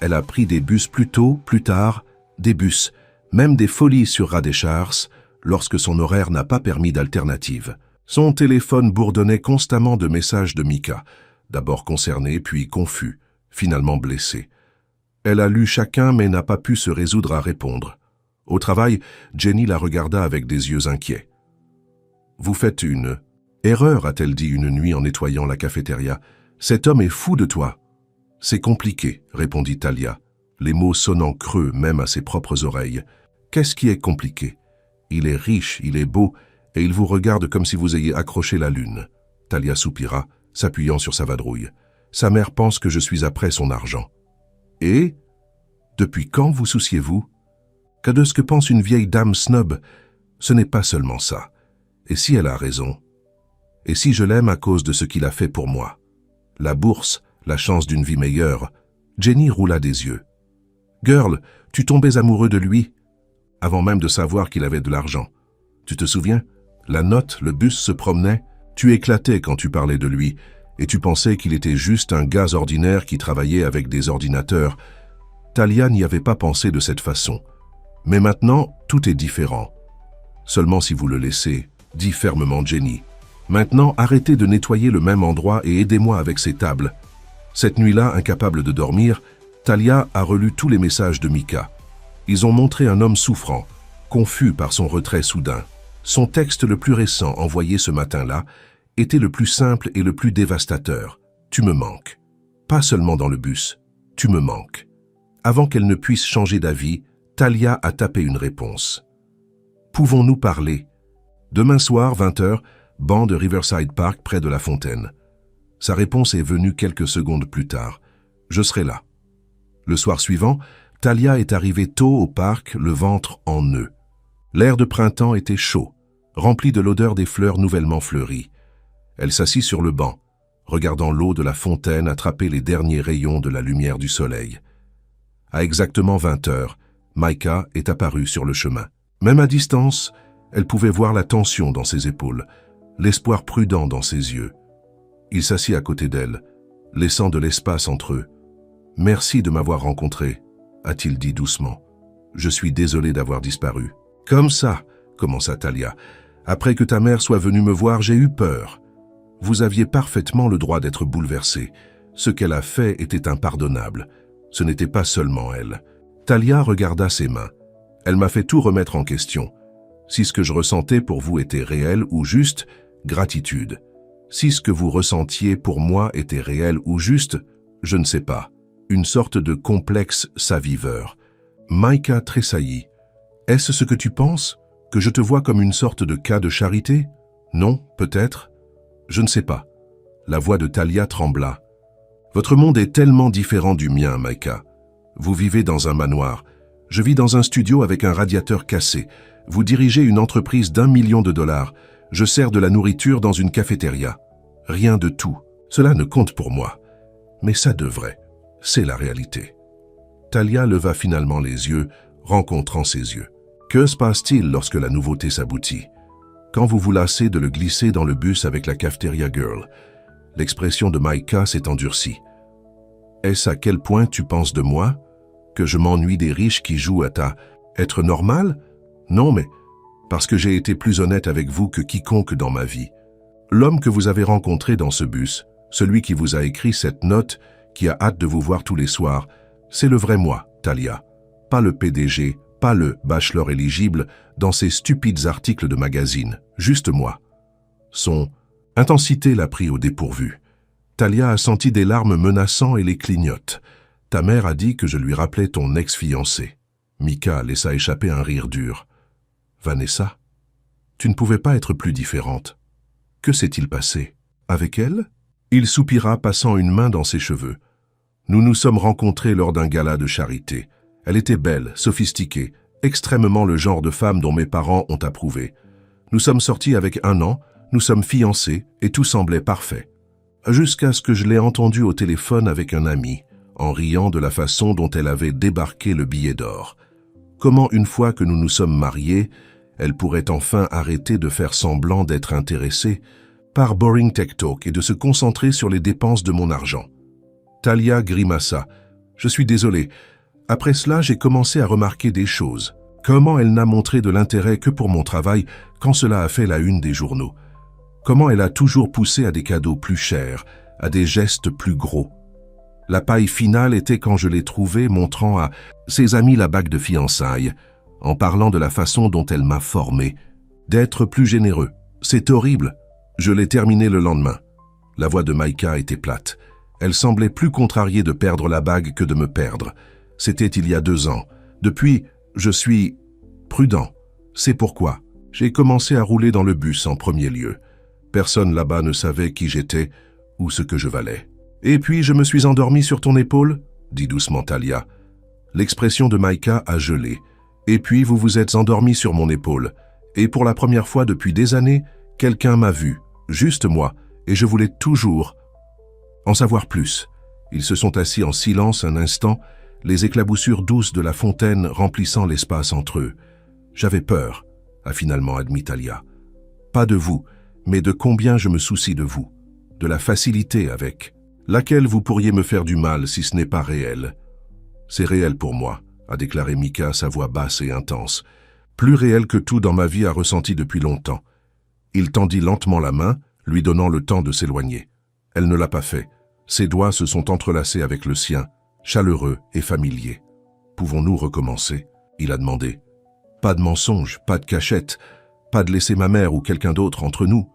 Elle a pris des bus plus tôt, plus tard, des bus, même des folies sur Radechars, lorsque son horaire n'a pas permis d'alternative. Son téléphone bourdonnait constamment de messages de Mika, d'abord concerné, puis confus, finalement blessé. Elle a lu chacun mais n'a pas pu se résoudre à répondre. Au travail, Jenny la regarda avec des yeux inquiets. « Vous faites une erreur », a-t-elle dit une nuit en nettoyant la cafétéria. « Cet homme est fou de toi. »« C'est compliqué », répondit Talia, les mots sonnant creux même à ses propres oreilles. « Qu'est-ce qui est compliqué? Il est riche, il est beau, et il vous regarde comme si vous ayez accroché la lune. » Talia soupira, s'appuyant sur sa vadrouille. « Sa mère pense que je suis après son argent. »« Et depuis quand vous souciez-vous? Que de ce que pense une vieille dame snob, ce n'est pas seulement ça. Et si elle a raison? Et si je l'aime à cause de ce qu'il a fait pour moi? La bourse, la chance d'une vie meilleure. » Jenny roula des yeux. « Girl, tu tombais amoureux de lui, avant même de savoir qu'il avait de l'argent. Tu te souviens? La note, le bus se promenait. Tu éclatais quand tu parlais de lui, et tu pensais qu'il était juste un gars ordinaire qui travaillait avec des ordinateurs. » Talia n'y avait pas pensé de cette façon. Mais maintenant, tout est différent. Seulement si vous le laissez, dit fermement Jenny. Maintenant, arrêtez de nettoyer le même endroit et aidez-moi avec ces tables. Cette nuit-là, incapable de dormir, Talia a relu tous les messages de Mika. Ils ont montré un homme souffrant, confus par son retrait soudain. Son texte le plus récent, envoyé ce matin-là, était le plus simple et le plus dévastateur. « Tu me manques. Pas seulement dans le bus. Tu me manques. » Avant qu'elle ne puisse changer d'avis, Talia a tapé une réponse. « Pouvons-nous parler? Demain soir, 20h, banc de Riverside Park près de la fontaine. » Sa réponse est venue quelques secondes plus tard. « Je serai là. » Le soir suivant, Talia est arrivée tôt au parc, le ventre en nœud. L'air de printemps était chaud, rempli de l'odeur des fleurs nouvellement fleuries. Elle s'assit sur le banc, regardant l'eau de la fontaine attraper les derniers rayons de la lumière du soleil. À exactement 20h, Micah est apparue sur le chemin. Même à distance, elle pouvait voir la tension dans ses épaules, l'espoir prudent dans ses yeux. Il s'assit à côté d'elle, laissant de l'espace entre eux. « Merci de m'avoir rencontré », a-t-il dit doucement. « Je suis désolé d'avoir disparu. »« Comme ça, » commença Talia. « Après que ta mère soit venue me voir, j'ai eu peur. Vous aviez parfaitement le droit d'être bouleversé. Ce qu'elle a fait était impardonnable. Ce n'était pas seulement elle. » Talia regarda ses mains. « Elle m'a fait tout remettre en question. Si ce que je ressentais pour vous était réel ou juste, gratitude. Si ce que vous ressentiez pour moi était réel ou juste, je ne sais pas. Une sorte de complexe saviveur. » Micah tressaillit. « Est-ce ce que tu penses? Que je te vois comme une sorte de cas de charité? Non, peut-être? Je ne sais pas. » La voix de Talia trembla. « Votre monde est tellement différent du mien, Micah. Vous vivez dans un manoir. Je vis dans un studio avec un radiateur cassé. Vous dirigez une entreprise d'1 million de dollars. Je sers de la nourriture dans une cafétéria. Rien de tout. Cela ne compte pour moi. Mais ça devrait. C'est la réalité. » Talia leva finalement les yeux, rencontrant ses yeux. « Que se passe-t-il lorsque la nouveauté s'aboutit? Quand vous vous lassez de le glisser dans le bus avec la cafeteria girl ?» L'expression de Micah s'est endurcie. « Est-ce à quel point tu penses de moi? Que je m'ennuie des riches qui jouent à ta... être normal? Non, mais parce que j'ai été plus honnête avec vous que quiconque dans ma vie. L'homme que vous avez rencontré dans ce bus, celui qui vous a écrit cette note, qui a hâte de vous voir tous les soirs, c'est le vrai moi, Talia. Pas le PDG, pas le bachelor éligible dans ces stupides articles de magazine, juste moi. » Son intensité l'a pris au dépourvu. Talia a senti des larmes menaçants et les clignote. « Ta mère a dit que je lui rappelais ton ex-fiancé. » Micah laissa échapper un rire dur. « Vanessa, tu ne pouvais pas être plus différente. Que s'est-il passé? Avec elle ?» Il soupira, passant une main dans ses cheveux. « Nous nous sommes rencontrés lors d'un gala de charité. Elle était belle, sophistiquée, extrêmement le genre de femme dont mes parents ont approuvé. Nous sommes sortis avec 1 an, nous sommes fiancés et tout semblait parfait. Jusqu'à ce que je l'ai entendue au téléphone avec un ami, en riant de la façon dont elle avait débarqué le billet d'or. Comment, une fois que nous nous sommes mariés, elle pourrait enfin arrêter de faire semblant d'être intéressée par Boring Tech Talk et de se concentrer sur les dépenses de mon argent. » Talia grimaça. Je suis désolé. Après cela, j'ai commencé à remarquer des choses. Comment elle n'a montré de l'intérêt que pour mon travail quand cela a fait la une des journaux. Comment elle a toujours poussé à des cadeaux plus chers, à des gestes plus gros. La paille finale était quand je l'ai trouvée montrant à ses amis la bague de fiançailles, en parlant de la façon dont elle m'a formé, d'être plus généreux. C'est horrible. Je l'ai terminé le lendemain. La voix de Maïka était plate. Elle semblait plus contrariée de perdre la bague que de me perdre. C'était il y a 2 ans. Depuis, je suis prudent. C'est pourquoi j'ai commencé à rouler dans le bus en premier lieu. Personne là-bas ne savait qui j'étais ou ce que je valais. « Et puis je me suis endormi sur ton épaule ?» dit doucement Talia. L'expression de Maïka a gelé. « Et puis vous vous êtes endormi sur mon épaule. Et pour la première fois depuis des années, quelqu'un m'a vu, juste moi, et je voulais toujours en savoir plus. » Ils se sont assis en silence un instant, les éclaboussures douces de la fontaine remplissant l'espace entre eux. « J'avais peur, » a finalement admis Talia. « Pas de vous, mais de combien je me soucie de vous, de la facilité avec laquelle vous pourriez me faire du mal si ce n'est pas réel. »« C'est réel pour moi, » a déclaré Mika, sa voix basse et intense. « Plus réel que tout dans ma vie a ressenti depuis longtemps. » Il tendit lentement la main, lui donnant le temps de s'éloigner. Elle ne l'a pas fait. Ses doigts se sont entrelacés avec le sien, chaleureux et familier. « Pouvons-nous recommencer ?» il a demandé. « Pas de mensonge, pas de cachette, pas de laisser ma mère ou quelqu'un d'autre entre nous. »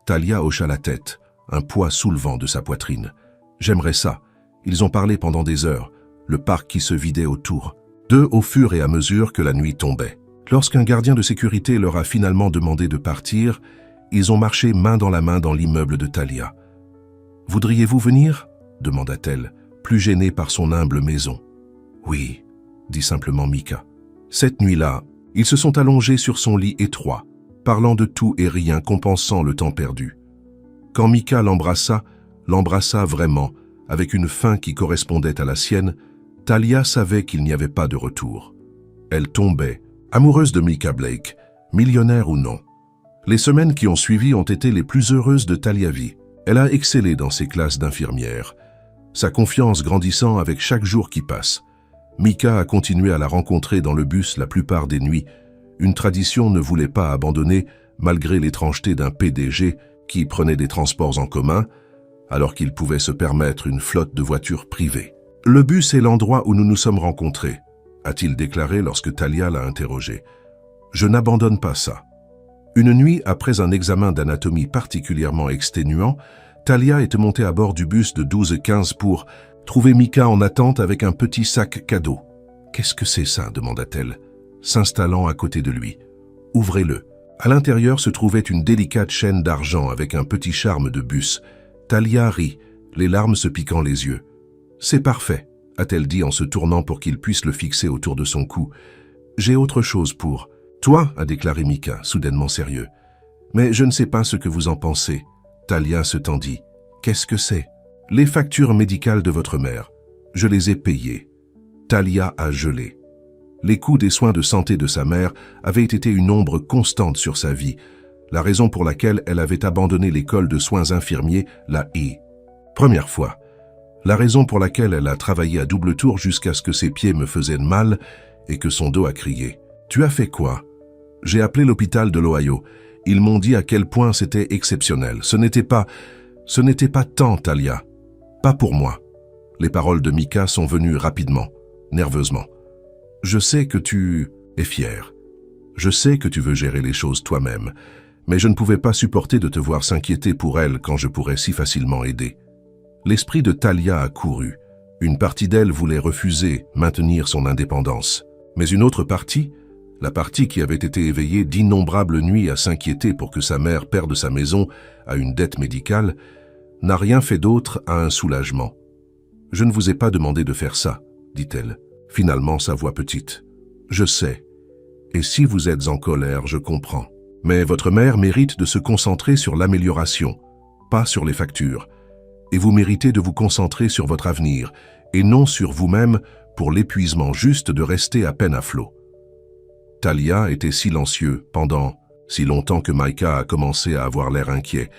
Talia hocha la tête, un poids soulevant de sa poitrine. « J'aimerais ça. » Ils ont parlé pendant des heures, le parc qui se vidait autour. D'eux au fur et à mesure que la nuit tombait. Lorsqu'un gardien de sécurité leur a finalement demandé de partir, ils ont marché main dans l'immeuble de Talia. « Voudriez-vous venir ?» demanda-t-elle, plus gênée par son humble maison. « Oui, » dit simplement Mika. Cette nuit-là, ils se sont allongés sur son lit étroit, parlant de tout et rien, compensant le temps perdu. Quand Mika l'embrassa vraiment, avec une faim qui correspondait à la sienne, Talia savait qu'il n'y avait pas de retour. Elle tombait, amoureuse de Mika Blake, millionnaire ou non. Les semaines qui ont suivi ont été les plus heureuses de Talia vie. Elle a excellé dans ses classes d'infirmière, sa confiance grandissant avec chaque jour qui passe. Mika a continué à la rencontrer dans le bus la plupart des nuits. Une tradition ne voulait pas abandonner malgré l'étrangeté d'un PDG qui prenait des transports en commun, alors qu'il pouvait se permettre une flotte de voitures privées. « Le bus est l'endroit où nous nous sommes rencontrés », a-t-il déclaré lorsque Talia l'a interrogé. « Je n'abandonne pas ça. » Une nuit, après un examen d'anatomie particulièrement exténuant, Talia était montée à bord du bus de 12h15 pour trouver Mika en attente avec un petit sac cadeau. « Qu'est-ce que c'est ça ?» demanda-t-elle, s'installant à côté de lui. « Ouvrez-le. » À l'intérieur se trouvait une délicate chaîne d'argent avec un petit charme de bus. Talia rit, les larmes se piquant les yeux. « C'est parfait, » a-t-elle dit en se tournant pour qu'il puisse le fixer autour de son cou. « J'ai autre chose pour... »« Toi » a déclaré Mika, soudainement sérieux. « Mais je ne sais pas ce que vous en pensez. » Talia se tendit. « Qu'est-ce que c'est ?»« Les factures médicales de votre mère. Je les ai payées. » Talia a gelé. Les coûts des soins de santé de sa mère avaient été une ombre constante sur sa vie, la raison pour laquelle elle avait abandonné l'école de soins infirmiers, la I. Première fois. La raison pour laquelle elle a travaillé à double tour jusqu'à ce que ses pieds me faisaient mal et que son dos a crié. « Tu as fait quoi ?» J'ai appelé l'hôpital de l'Ohio. Ils m'ont dit à quel point c'était exceptionnel. Ce n'était pas tant, Talia. Pas pour moi. Les paroles de Mika sont venues rapidement, nerveusement. Je sais que tu es fier. Je sais que tu veux gérer les choses toi-même, mais je ne pouvais pas supporter de te voir s'inquiéter pour elle quand je pourrais si facilement aider. L'esprit de Talia a couru. Une partie d'elle voulait refuser, maintenir son indépendance. Mais une autre partie, la partie qui avait été éveillée d'innombrables nuits à s'inquiéter pour que sa mère perde sa maison à une dette médicale, n'a rien fait d'autre à un soulagement. « Je ne vous ai pas demandé de faire ça, » dit-elle, finalement sa voix petite. « Je sais. Et si vous êtes en colère, je comprends. Mais votre mère mérite de se concentrer sur l'amélioration, pas sur les factures. Et vous méritez de vous concentrer sur votre avenir, et non sur vous-même pour l'épuisement juste de rester à peine à flot. » Talia était silencieux pendant si longtemps que Maïka a commencé à avoir l'air inquiet.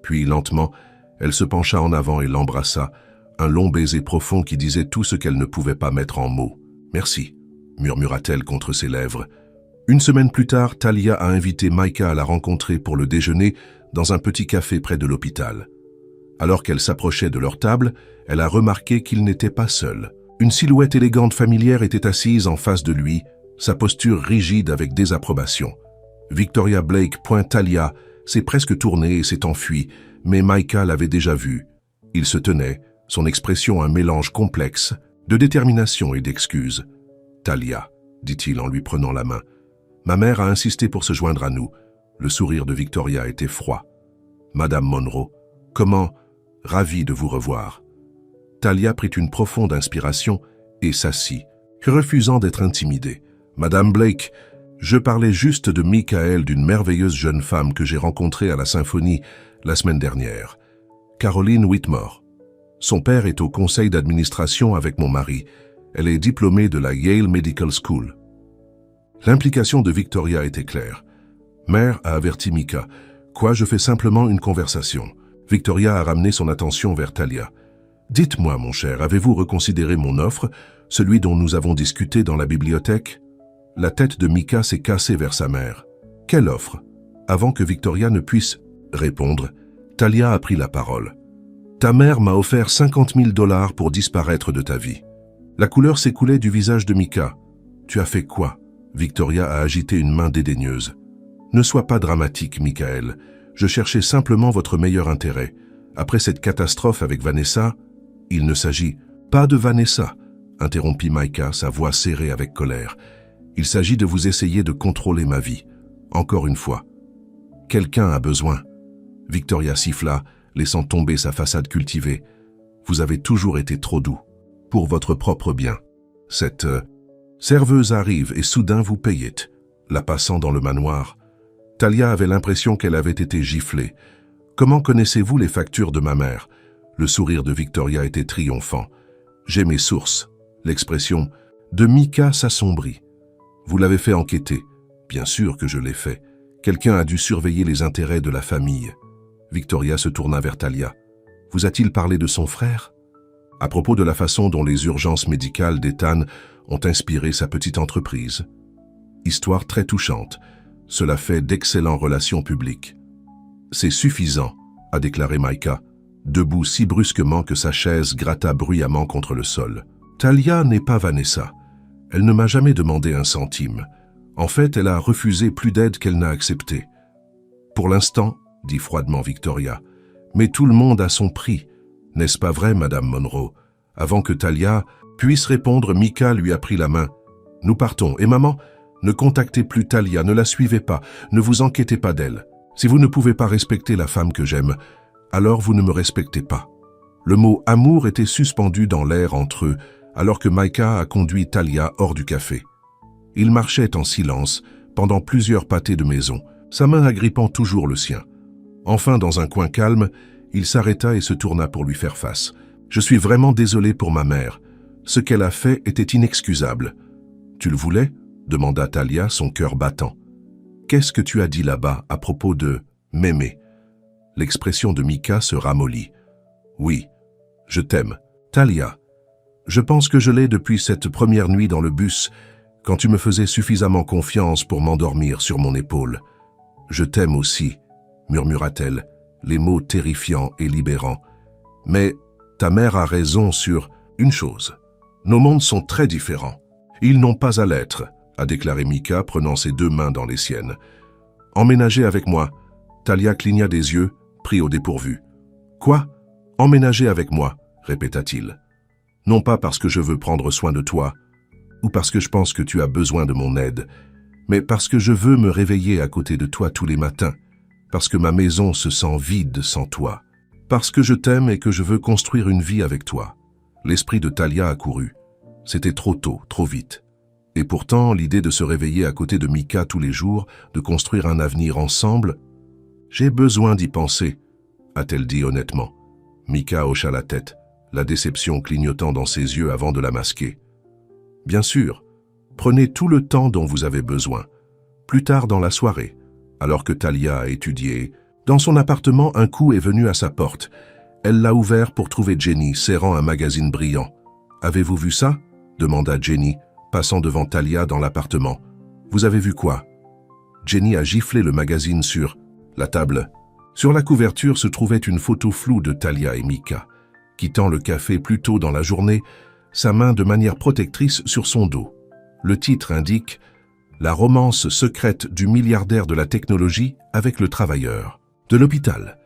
Puis lentement, elle se pencha en avant et l'embrassa, un long baiser profond qui disait tout ce qu'elle ne pouvait pas mettre en mots. « Merci », murmura-t-elle contre ses lèvres. Une semaine plus tard, Talia a invité Micah à la rencontrer pour le déjeuner dans un petit café près de l'hôpital. Alors qu'elle s'approchait de leur table, elle a remarqué qu'il n'était pas seul. Une silhouette élégante familière était assise en face de lui, sa posture rigide avec désapprobation. Victoria Blake, Talia, s'est presque tournée et s'est enfuie, mais Micah l'avait déjà vue. Il se tenait, son expression un mélange complexe de détermination et d'excuses. « Talia », dit-il en lui prenant la main. « Ma mère a insisté pour se joindre à nous. » Le sourire de Victoria était froid. « Madame Monroe, comment? Ravi de vous revoir. » Talia prit une profonde inspiration et s'assit, refusant d'être intimidée. « Madame Blake, je parlais juste de Michael, d'une merveilleuse jeune femme que j'ai rencontrée à la symphonie la semaine dernière. Caroline Whitmore. Son père est au conseil d'administration avec mon mari. Elle est diplômée de la Yale Medical School. » L'implication de Victoria était claire. Mère a averti Micah. « Quoi, je fais simplement une conversation. » Victoria a ramené son attention vers Talia. « Dites-moi, mon cher, avez-vous reconsidéré mon offre, celui dont nous avons discuté dans la bibliothèque ?» La tête de Micah s'est cassée vers sa mère. « Quelle offre ?» Avant que Victoria ne puisse répondre, Talia a pris la parole. « Ta mère m'a offert 50 000 $ pour disparaître de ta vie. » La couleur s'écoulait du visage de Micah. « Tu as fait quoi ?» Victoria a agité une main dédaigneuse. « Ne sois pas dramatique, Michael. Je cherchais simplement votre meilleur intérêt. Après cette catastrophe avec Vanessa, il ne s'agit pas de Vanessa, » interrompit Micah, sa voix serrée avec colère. « Il s'agit de vous essayer de contrôler ma vie. Encore une fois. Quelqu'un a besoin. » Victoria siffla, laissant tomber sa façade cultivée. « Vous avez toujours été trop doux. Pour votre propre bien. Cette serveuse arrive et soudain vous payez. » La passant dans le manoir, Talia avait l'impression qu'elle avait été giflée. « Comment connaissez-vous les factures de ma mère ?» Le sourire de Victoria était triomphant. « J'ai mes sources. » L'expression de Micah s'assombrit. « Vous l'avez fait enquêter. » « Bien sûr que je l'ai fait. Quelqu'un a dû surveiller les intérêts de la famille. » Victoria se tourna vers Talia. « Vous a-t-il parlé de son frère ?» À propos de la façon dont les urgences médicales d'Ethan ont inspiré sa petite entreprise. Histoire très touchante. Cela fait d'excellentes relations publiques. « C'est suffisant, » a déclaré Micah, debout si brusquement que sa chaise gratta bruyamment contre le sol. « Talia n'est pas Vanessa. Elle ne m'a jamais demandé un centime. En fait, elle a refusé plus d'aide qu'elle n'a accepté. »« Pour l'instant, » dit froidement Victoria, « mais tout le monde a son prix. N'est-ce pas vrai, Madame Monroe ?» Avant que Talia puisse répondre, Micah lui a pris la main. « Nous partons. Et maman, ne contactez plus Talia, ne la suivez pas, ne vous inquiétez pas d'elle. Si vous ne pouvez pas respecter la femme que j'aime, alors vous ne me respectez pas. » Le mot « amour » était suspendu dans l'air entre eux, alors que Micah a conduit Talia hors du café. Il marchait en silence pendant plusieurs pâtés de maison, sa main agrippant toujours le sien. Enfin, dans un coin calme, il s'arrêta et se tourna pour lui faire face. « Je suis vraiment désolé pour ma mère. Ce qu'elle a fait était inexcusable. »« Tu le voulais ?» demanda Talia, son cœur battant. « Qu'est-ce que tu as dit là-bas à propos de m'aimer ?» L'expression de Micah se ramollit. « Oui, je t'aime. Talia, je pense que je l'ai depuis cette première nuit dans le bus, quand tu me faisais suffisamment confiance pour m'endormir sur mon épaule. Je t'aime aussi, » murmura-t-elle, les mots terrifiants et libérants. « Mais ta mère a raison sur une chose. Nos mondes sont très différents. Ils n'ont pas à l'être, » a déclaré Micah, prenant ses deux mains dans les siennes. « Emménager avec moi. » Talia cligna des yeux, pris au dépourvu. « Quoi? Emménager avec moi ?» répéta-t-il. « Non pas parce que je veux prendre soin de toi, ou parce que je pense que tu as besoin de mon aide, mais parce que je veux me réveiller à côté de toi tous les matins, parce que ma maison se sent vide sans toi, parce que je t'aime et que je veux construire une vie avec toi. » L'esprit de Talia accourut. C'était trop tôt, trop vite. Et pourtant, l'idée de se réveiller à côté de Micah tous les jours, de construire un avenir ensemble, « J'ai besoin d'y penser », a-t-elle dit honnêtement. Micah hocha la tête, la déception clignotant dans ses yeux avant de la masquer. « Bien sûr, prenez tout le temps dont vous avez besoin. » Plus tard dans la soirée, alors que Talia a étudié, dans son appartement, un coup est venu à sa porte. Elle l'a ouvert pour trouver Jenny, serrant un magazine brillant. « Avez-vous vu ça ?» demanda Jenny, passant devant Talia dans l'appartement. « Vous avez vu quoi ?» Jenny a giflé le magazine sur la table. Sur la couverture se trouvait une photo floue de Talia et Mika, quittant le café plus tôt dans la journée, sa main de manière protectrice sur son dos. Le titre indique « La romance secrète du milliardaire de la technologie avec le travailleur ». De l'hôpital.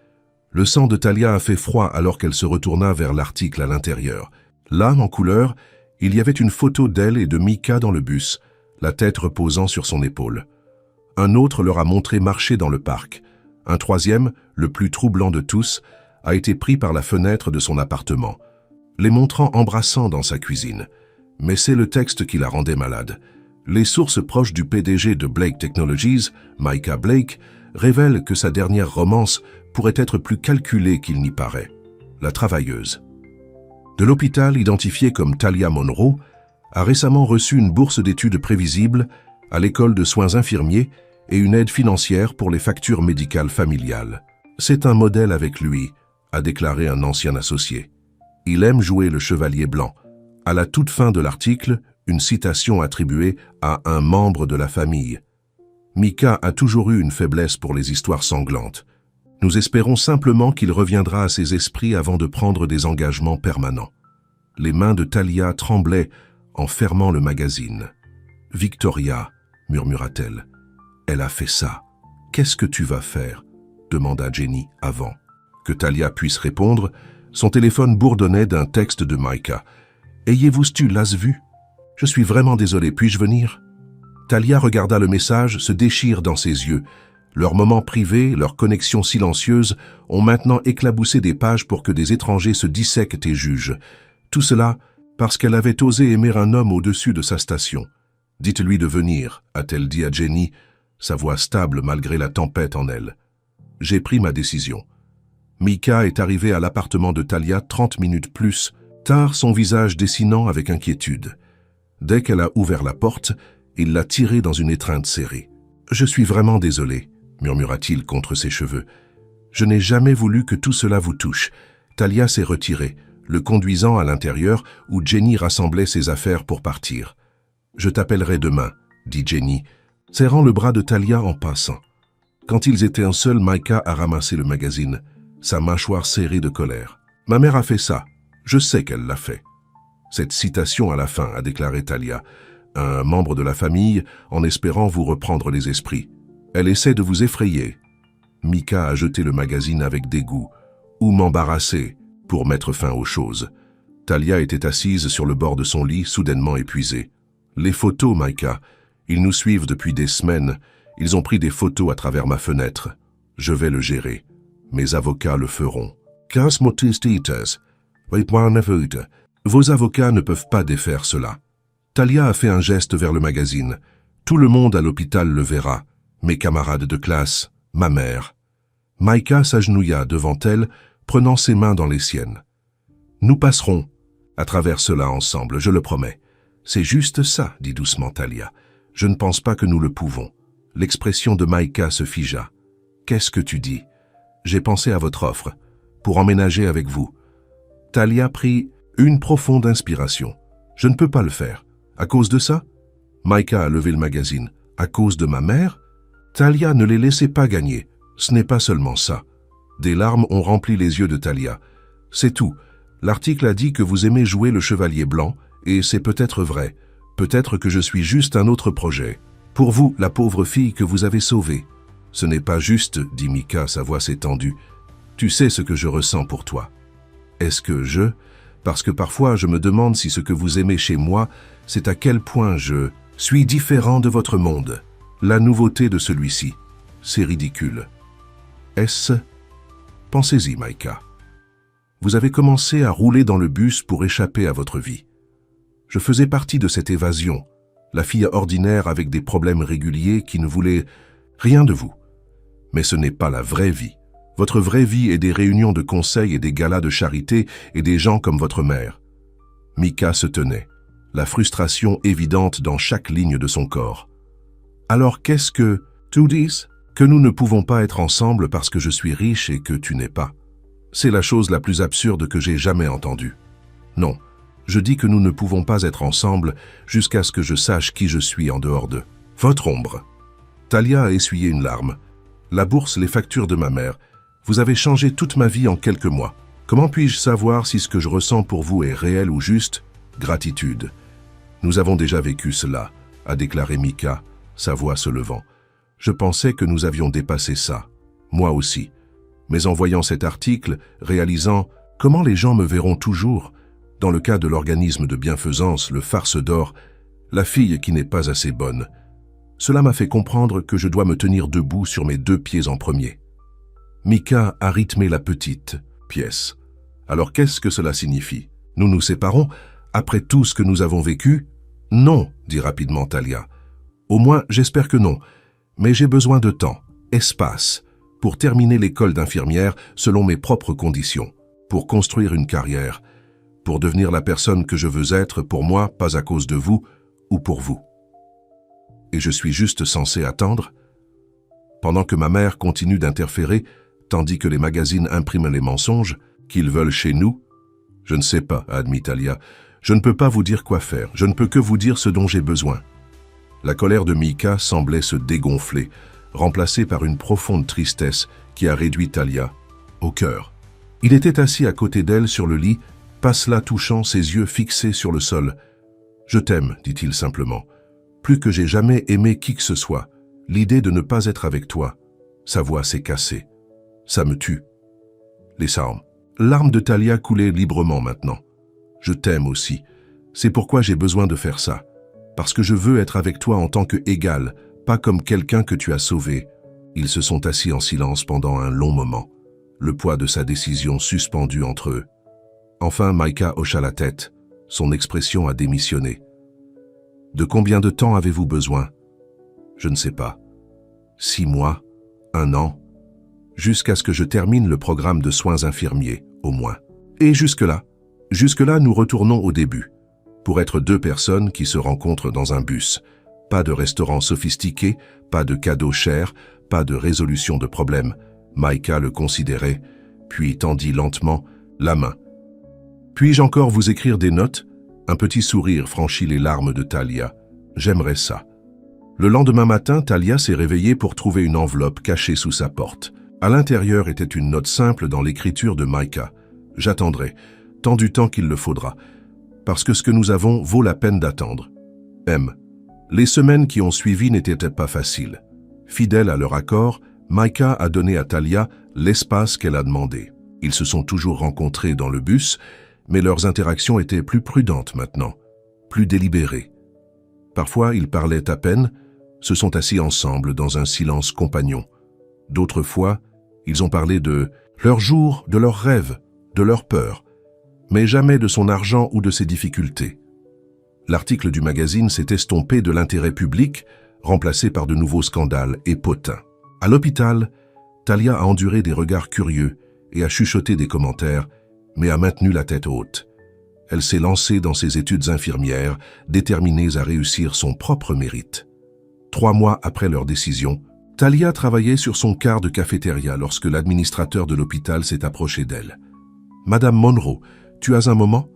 Le sang de Talia a fait froid alors qu'elle se retourna vers l'article à l'intérieur. Là, en couleur, il y avait une photo d'elle et de Mika dans le bus, la tête reposant sur son épaule. Un autre leur a montré marcher dans le parc. Un troisième, le plus troublant de tous, a été pris par la fenêtre de son appartement, les montrant embrassant dans sa cuisine. Mais c'est le texte qui la rendait malade. Les sources proches du PDG de Blake Technologies, Micah Blake, révèlent que sa dernière romance pourrait être plus calculée qu'il n'y paraît. La travailleuse. De l'hôpital identifié comme Talia Monroe, a récemment reçu une bourse d'études prévisible à l'école de soins infirmiers et une aide financière pour les factures médicales familiales. C'est un modèle avec lui, a déclaré un ancien associé. Il aime jouer le chevalier blanc. À la toute fin de l'article, une citation attribuée à un membre de la famille. Mika a toujours eu une faiblesse pour les histoires sanglantes. Nous espérons simplement qu'il reviendra à ses esprits avant de prendre des engagements permanents. Les mains de Talia tremblaient en fermant le magazine. « Victoria », murmura-t-elle, « elle a fait ça. Qu'est-ce que tu vas faire ?» demanda Jenny avant. Que Talia puisse répondre, son téléphone bourdonnait d'un texte de Micah. « Ayez-vous-tu las vu? Je suis vraiment désolé, puis-je venir ?» Talia regarda le message se déchire dans ses yeux. Leurs moments privés, leurs connexions silencieuses ont maintenant éclaboussé des pages pour que des étrangers se dissèquent et jugent. Tout cela parce qu'elle avait osé aimer un homme au-dessus de sa station. « Dites-lui de venir », a-t-elle dit à Jenny, sa voix stable malgré la tempête en elle. « J'ai pris ma décision. » Mika est arrivé à l'appartement de Talia 30 minutes plus tard, son visage dessinant avec inquiétude. Dès qu'elle a ouvert la porte, il l'a tirée dans une étreinte serrée. « Je suis vraiment désolé », murmura-t-il contre ses cheveux. « Je n'ai jamais voulu que tout cela vous touche. » Talia s'est retirée, le conduisant à l'intérieur où Jenny rassemblait ses affaires pour partir. « Je t'appellerai demain », dit Jenny, serrant le bras de Talia en passant. Quand ils étaient un seul, Micah a ramassé le magazine, sa mâchoire serrée de colère. « Ma mère a fait ça. Je sais qu'elle l'a fait. » Cette citation à la fin, a déclaré Talia, un membre de la famille, en espérant vous reprendre les esprits. Elle essaie de vous effrayer. Mika a jeté le magazine avec dégoût, ou m'embarrasser, pour mettre fin aux choses. Talia était assise sur le bord de son lit, soudainement épuisée. Les photos, Micah, ils nous suivent depuis des semaines. Ils ont pris des photos à travers ma fenêtre. Je vais le gérer. Mes avocats le feront. Vos avocats ne peuvent pas défaire cela. Talia a fait un geste vers le magazine. Tout le monde à l'hôpital le verra. Mes camarades de classe, ma mère. Micah s'agenouilla devant elle, prenant ses mains dans les siennes. Nous passerons à travers cela ensemble, je le promets. C'est juste ça, dit doucement Talia. Je ne pense pas que nous le pouvons. L'expression de Micah se figea. Qu'est-ce que tu dis? J'ai pensé à votre offre, pour emménager avec vous. Talia prit une profonde inspiration. Je ne peux pas le faire. À cause de ça? Micah a levé le magazine. À cause de ma mère? Talia ne les laissait pas gagner. Ce n'est pas seulement ça. Des larmes ont rempli les yeux de Talia. C'est tout. L'article a dit que vous aimez jouer le chevalier blanc, et c'est peut-être vrai. Peut-être que je suis juste un autre projet. Pour vous, la pauvre fille que vous avez sauvée. Ce n'est pas juste, dit Mika, sa voix s'est tendue. Tu sais ce que je ressens pour toi. Est-ce que je... Parce que parfois je me demande si ce que vous aimez chez moi, c'est à quel point je suis différent de votre monde. La nouveauté de celui-ci. C'est ridicule. Est-ce... Pensez-y, Micah. Vous avez commencé à rouler dans le bus pour échapper à votre vie. Je faisais partie de cette évasion, la fille ordinaire avec des problèmes réguliers qui ne voulait rien de vous. Mais ce n'est pas la vraie vie. Votre vraie vie est des réunions de conseil et des galas de charité et des gens comme votre mère. Mika se tenait, la frustration évidente dans chaque ligne de son corps. Alors qu'est-ce que tu dis? Que nous ne pouvons pas être ensemble parce que je suis riche et que tu n'es pas. C'est la chose la plus absurde que j'ai jamais entendue. Non, je dis que nous ne pouvons pas être ensemble jusqu'à ce que je sache qui je suis en dehors d'eux. Votre ombre. Talia a essuyé une larme. La bourse, les factures de ma mère. Vous avez changé toute ma vie en quelques mois. Comment puis-je savoir si ce que je ressens pour vous est réel ou juste? Gratitude. Nous avons déjà vécu cela, a déclaré Mika, sa voix se levant. Je pensais que nous avions dépassé ça. Moi aussi. Mais en voyant cet article, réalisant comment les gens me verront toujours, dans le cas de l'organisme de bienfaisance, le farce d'or, la fille qui n'est pas assez bonne, cela m'a fait comprendre que je dois me tenir debout sur mes 2 pieds en premier. Mika a rythmé la petite pièce. Alors qu'est-ce que cela signifie? Nous nous séparons après tout ce que nous avons vécu? Non, dit rapidement Talia. Au moins, j'espère que non. Mais j'ai besoin de temps, espace, pour terminer l'école d'infirmière selon mes propres conditions, pour construire une carrière, pour devenir la personne que je veux être pour moi, pas à cause de vous ou pour vous. Et je suis juste censé attendre? Pendant que ma mère continue d'interférer, tandis que les magazines impriment les mensonges qu'ils veulent chez nous? Je ne sais pas, a admis Talia. Je ne peux pas vous dire quoi faire, je ne peux que vous dire ce dont j'ai besoin. La colère de Mika semblait se dégonfler, remplacée par une profonde tristesse qui a réduit Talia au cœur. Il était assis à côté d'elle sur le lit, pas cela touchant, ses yeux fixés sur le sol. « Je t'aime, dit-il simplement. Plus que j'ai jamais aimé qui que ce soit, l'idée de ne pas être avec toi. » Sa voix s'est cassée. « Ça me tue. » Les larmes de Talia coulaient librement maintenant. « Je t'aime aussi. C'est pourquoi j'ai besoin de faire ça. Parce que je veux être avec toi en tant qu'égal, pas comme quelqu'un que tu as sauvé. » Ils se sont assis en silence pendant un long moment, le poids de sa décision suspendu entre eux. Enfin, Mika hocha la tête. Son expression a démissionné. « De combien de temps avez-vous besoin ?»« Je ne sais pas. 6 mois, 1 an, jusqu'à ce que je termine le programme de soins infirmiers, au moins. Et jusque-là, nous retournons au début, pour être 2 personnes qui se rencontrent dans un bus. Pas de restaurant sophistiqué, pas de cadeaux chers, pas de résolution de problèmes. » Mika le considérait, puis tendit lentement la main. « Puis-je encore vous écrire des notes ?» Un petit sourire franchit les larmes de Talia. « J'aimerais ça. » Le lendemain matin, Talia s'est réveillée pour trouver une enveloppe cachée sous sa porte. À l'intérieur était une note simple dans l'écriture de Mika. « J'attendrai, tant du temps qu'il le faudra, parce que ce que nous avons vaut la peine d'attendre. M. » Les semaines qui ont suivi n'étaient pas faciles. Fidèle à leur accord, Mika a donné à Talia l'espace qu'elle a demandé. Ils se sont toujours rencontrés dans le bus, mais leurs interactions étaient plus prudentes maintenant, plus délibérées. Parfois, ils parlaient à peine, se sont assis ensemble dans un silence compagnon. D'autres fois, ils ont parlé de leurs jours, de leurs rêves, de leurs peurs, mais jamais de son argent ou de ses difficultés. L'article du magazine s'est estompé de l'intérêt public, remplacé par de nouveaux scandales et potins. À l'hôpital, Talia a enduré des regards curieux et a chuchoté des commentaires, mais a maintenu la tête haute. Elle s'est lancée dans ses études infirmières, déterminée à réussir son propre mérite. 3 mois après leur décision, Talia travaillait sur son quart de cafétéria lorsque l'administrateur de l'hôpital s'est approché d'elle. « Madame Monroe, tu as un moment ?»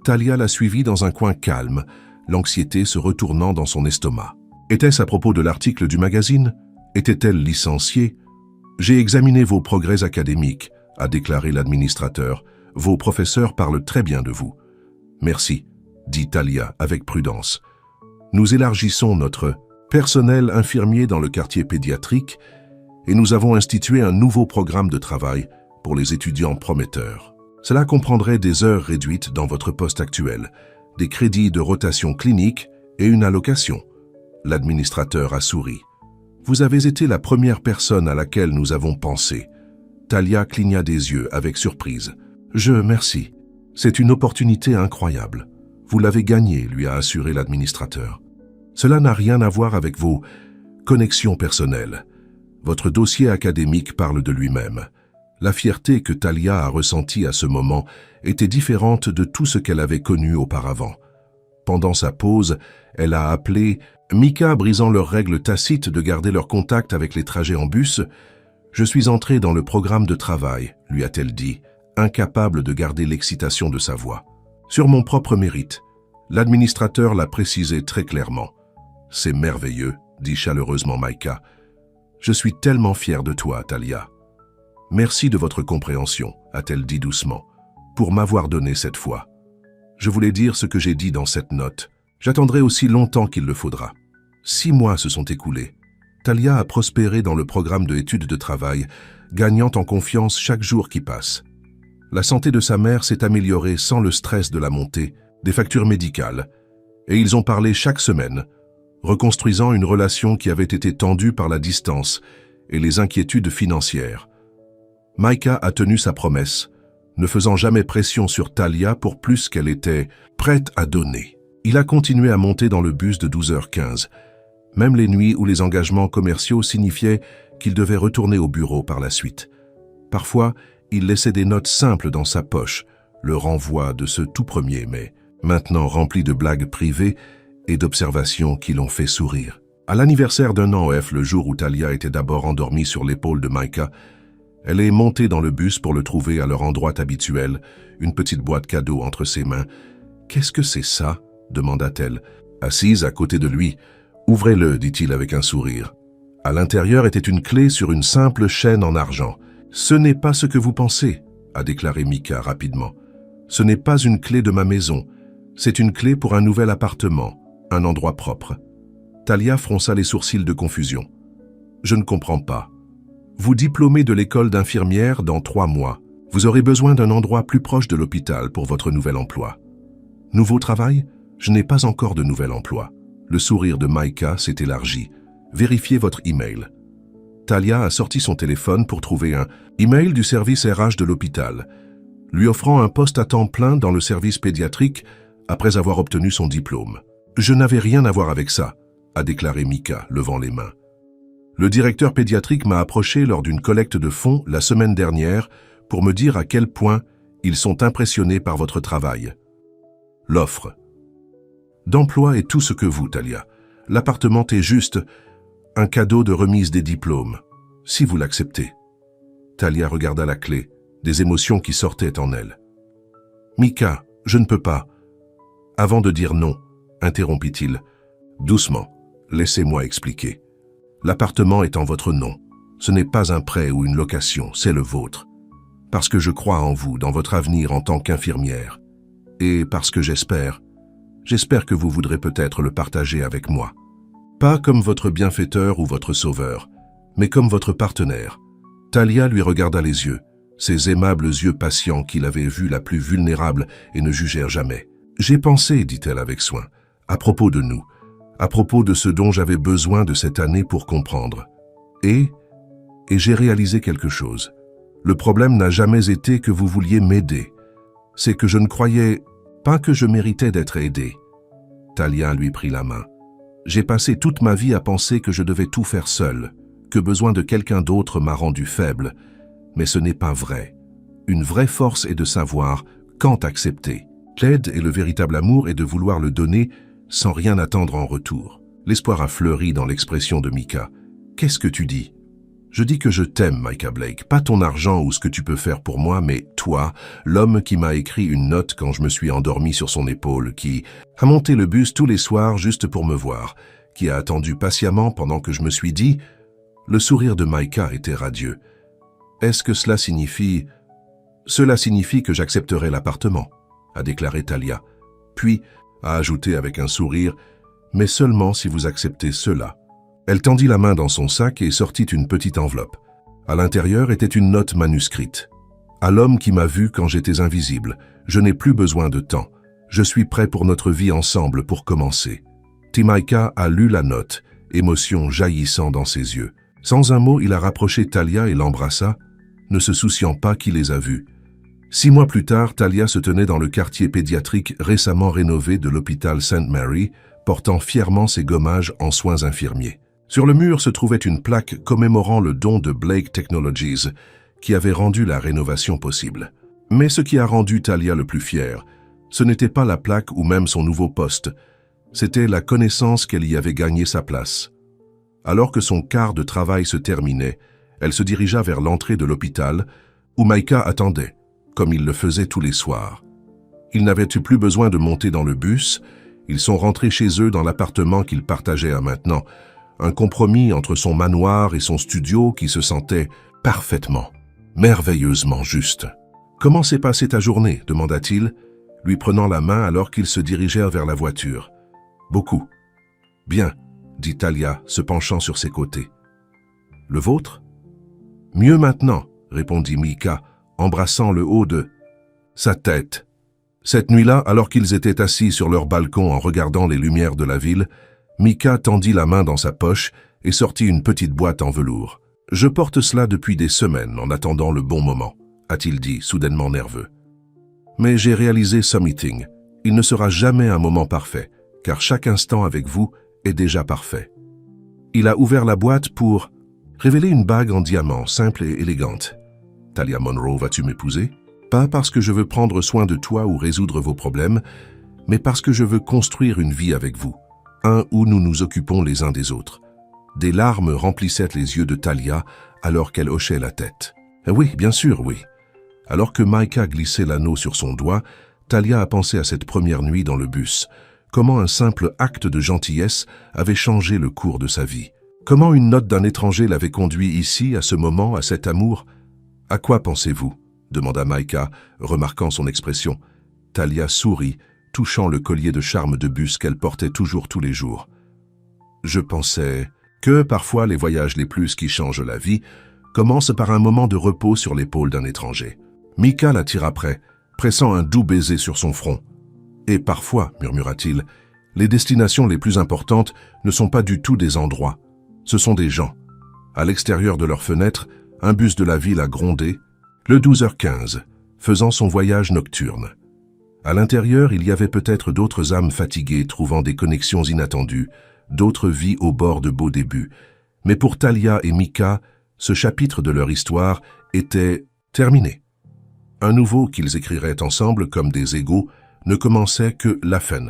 Talia l'a suivie dans un coin calme, l'anxiété se retournant dans son estomac. Était-ce à propos de l'article du magazine? Était-elle licenciée? « J'ai examiné vos progrès académiques, » a déclaré l'administrateur. « Vos professeurs parlent très bien de vous. »« Merci, » dit Talia avec prudence. « Nous élargissons notre personnel infirmier dans le quartier pédiatrique et nous avons institué un nouveau programme de travail pour les étudiants prometteurs. Cela comprendrait des heures réduites dans votre poste actuel, des crédits de rotation clinique et une allocation. » L'administrateur a souri. « Vous avez été la première personne à laquelle nous avons pensé. » Talia cligna des yeux avec surprise. « Merci. C'est une opportunité incroyable. Vous l'avez gagnée, lui a assuré l'administrateur. Cela n'a rien à voir avec vos connexions personnelles. Votre dossier académique parle de lui-même. » La fierté que Talia a ressentie à ce moment était différente de tout ce qu'elle avait connu auparavant. Pendant sa pause, elle a appelé Mika, brisant leur règle tacite de garder leur contact avec les trajets en bus. « Je suis entrée dans le programme de travail, lui a-t-elle dit, incapable de garder l'excitation de sa voix. Sur mon propre mérite. L'administrateur l'a précisé très clairement. C'est merveilleux, dit chaleureusement Maïka. Je suis tellement fière de toi, Talia. Merci de votre compréhension, a-t-elle dit doucement, pour m'avoir donné cette foi. Je voulais dire ce que j'ai dit dans cette note. J'attendrai aussi longtemps qu'il le faudra. 6 mois se sont écoulés. Talia a prospéré dans le programme de études de travail, gagnant en confiance chaque jour qui passe. La santé de sa mère s'est améliorée sans le stress de la montée, des factures médicales, et ils ont parlé chaque semaine, reconstruisant une relation qui avait été tendue par la distance et les inquiétudes financières. Maïka a tenu sa promesse, ne faisant jamais pression sur Talia pour plus qu'elle était prête à donner. Il a continué à monter dans le bus de 12h15, même les nuits où les engagements commerciaux signifiaient qu'il devait retourner au bureau par la suite. Parfois, il laissait des notes simples dans sa poche, le renvoi de ce tout premier mai, maintenant rempli de blagues privées et d'observations qui l'ont fait sourire. À l'anniversaire d'1 an off, le jour où Talia était d'abord endormie sur l'épaule de Maïka, elle est montée dans le bus pour le trouver à leur endroit habituel, une petite boîte cadeau entre ses mains. « Qu'est-ce que c'est ça ?» demanda-t-elle. Assise à côté de lui, « Ouvrez-le, dit-il avec un sourire. À l'intérieur était une clé sur une simple chaîne en argent. « Ce n'est pas ce que vous pensez, » a déclaré Mika rapidement. « Ce n'est pas une clé de ma maison. C'est une clé pour un nouvel appartement, un endroit propre. » Talia fronça les sourcils de confusion. « Je ne comprends pas. Vous diplômez de l'école d'infirmière dans 3 mois. Vous aurez besoin d'un endroit plus proche de l'hôpital pour votre nouvel emploi. Nouveau travail? Je n'ai pas encore de nouvel emploi. » Le sourire de Maïka s'est élargi. « Vérifiez votre email. » Talia a sorti son téléphone pour trouver un email du service RH de l'hôpital, lui offrant un poste à temps plein dans le service pédiatrique après avoir obtenu son diplôme. « Je n'avais rien à voir avec ça, » a déclaré Mika, levant les mains. Le directeur pédiatrique m'a approché lors d'une collecte de fonds la semaine dernière pour me dire à quel point ils sont impressionnés par votre travail. L'offre d'emploi est tout ce que vous, Talia. L'appartement est juste un cadeau de remise des diplômes, si vous l'acceptez. Talia regarda la clé, des émotions qui sortaient en elle. Mika, je ne peux pas. Avant de dire non, interrompit-il. Doucement, laissez-moi expliquer. L'appartement est en votre nom. Ce n'est pas un prêt ou une location, c'est le vôtre. Parce que je crois en vous, dans votre avenir en tant qu'infirmière. Et parce que j'espère que vous voudrez peut-être le partager avec moi. Pas comme votre bienfaiteur ou votre sauveur, mais comme votre partenaire. Talia lui regarda les yeux, ces aimables yeux patients qu'il avait vus la plus vulnérable et ne jugèrent jamais. « J'ai pensé, dit-elle avec soin, à propos de nous, à propos de ce dont j'avais besoin de cette année pour comprendre. Et j'ai réalisé quelque chose. Le problème n'a jamais été que vous vouliez m'aider. C'est que je ne croyais pas que je méritais d'être aidé. » Talia lui prit la main. « J'ai passé toute ma vie à penser que je devais tout faire seul, que besoin de quelqu'un d'autre m'a rendu faible. Mais ce n'est pas vrai. Une vraie force est de savoir quand accepter. L'aide et le véritable amour est de vouloir le donner sans rien attendre en retour. » L'espoir a fleuri dans l'expression de Mika. « Qu'est-ce que tu dis ?»« Je dis que je t'aime, Maïka Blake, pas ton argent ou ce que tu peux faire pour moi, mais toi, l'homme qui m'a écrit une note quand je me suis endormi sur son épaule, qui a monté le bus tous les soirs juste pour me voir, qui a attendu patiemment pendant que je me suis dit... » Le sourire de Maïka était radieux. « Est-ce que cela signifie... »« Cela signifie que j'accepterai l'appartement, » a déclaré Talia. Puis, a ajouté avec un sourire, « Mais seulement si vous acceptez cela. » Elle tendit la main dans son sac et sortit une petite enveloppe. À l'intérieur était une note manuscrite. « À l'homme qui m'a vu quand j'étais invisible, je n'ai plus besoin de temps. Je suis prêt pour notre vie ensemble pour commencer. » Maïka a lu la note, émotion jaillissant dans ses yeux. Sans un mot, il a rapproché Talia et l'embrassa, ne se souciant pas qui les a vus. 6 mois plus tard, Talia se tenait dans le quartier pédiatrique récemment rénové de l'hôpital St. Mary, portant fièrement ses gommages en soins infirmiers. Sur le mur se trouvait une plaque commémorant le don de Blake Technologies, qui avait rendu la rénovation possible. Mais ce qui a rendu Talia le plus fier, ce n'était pas la plaque ou même son nouveau poste, c'était la connaissance qu'elle y avait gagné sa place. Alors que son quart de travail se terminait, Elle se dirigea vers l'entrée de l'hôpital, où Maïka attendait, comme il le faisait tous les soirs. Ils n'avaient eu plus besoin de monter dans le bus, ils sont rentrés chez eux dans l'appartement qu'ils partageaient à maintenant, un compromis entre son manoir et son studio qui se sentait parfaitement, merveilleusement juste. « Comment s'est passée ta journée ?» demanda-t-il, lui prenant la main alors qu'ils se dirigèrent vers la voiture. « Beaucoup. »« Bien, » dit Talia, se penchant sur ses côtés. « Le vôtre ?»« Mieux maintenant, » répondit Mika, embrassant le haut de sa tête. Cette nuit-là, alors qu'ils étaient assis sur leur balcon en regardant les lumières de la ville, Mika tendit la main dans sa poche et sortit une petite boîte en velours. « Je porte cela depuis des semaines en attendant le bon moment, » a-t-il dit, soudainement nerveux. « Mais j'ai réalisé ce meeting. Il ne sera jamais un moment parfait, car chaque instant avec vous est déjà parfait. » Il a ouvert la boîte pour révéler une bague en diamant, simple et élégante. « Talia Monroe, vas-tu m'épouser? Pas parce que je veux prendre soin de toi ou résoudre vos problèmes, mais parce que je veux construire une vie avec vous, un où nous nous occupons les uns des autres. » Des larmes remplissaient les yeux de Talia alors qu'elle hochait la tête. « Oui, bien sûr, oui. » Alors que Maïka glissait l'anneau sur son doigt, Talia a pensé à cette première nuit dans le bus. Comment un simple acte de gentillesse avait changé le cours de sa vie. Comment une note d'un étranger l'avait conduit ici, à ce moment, à cet amour. « À quoi pensez-vous » demanda Maïka, remarquant son expression. Talia sourit, touchant le collier de charme de bus qu'elle portait toujours tous les jours. « Je pensais que, parfois, les voyages les plus qui changent la vie commencent par un moment de repos sur l'épaule d'un étranger. » Mika la tira près, pressant un doux baiser sur son front. « Et parfois, murmura-t-il, les destinations les plus importantes ne sont pas du tout des endroits. Ce sont des gens. » À l'extérieur de leur fenêtre, un bus de la ville a grondé, le 12h15, faisant son voyage nocturne. À l'intérieur, il y avait peut-être d'autres âmes fatiguées trouvant des connexions inattendues, d'autres vies au bord de beaux débuts. Mais pour Talia et Mika, ce chapitre de leur histoire était terminé. Un nouveau qu'ils écriraient ensemble comme des égaux ne commençait que la fin.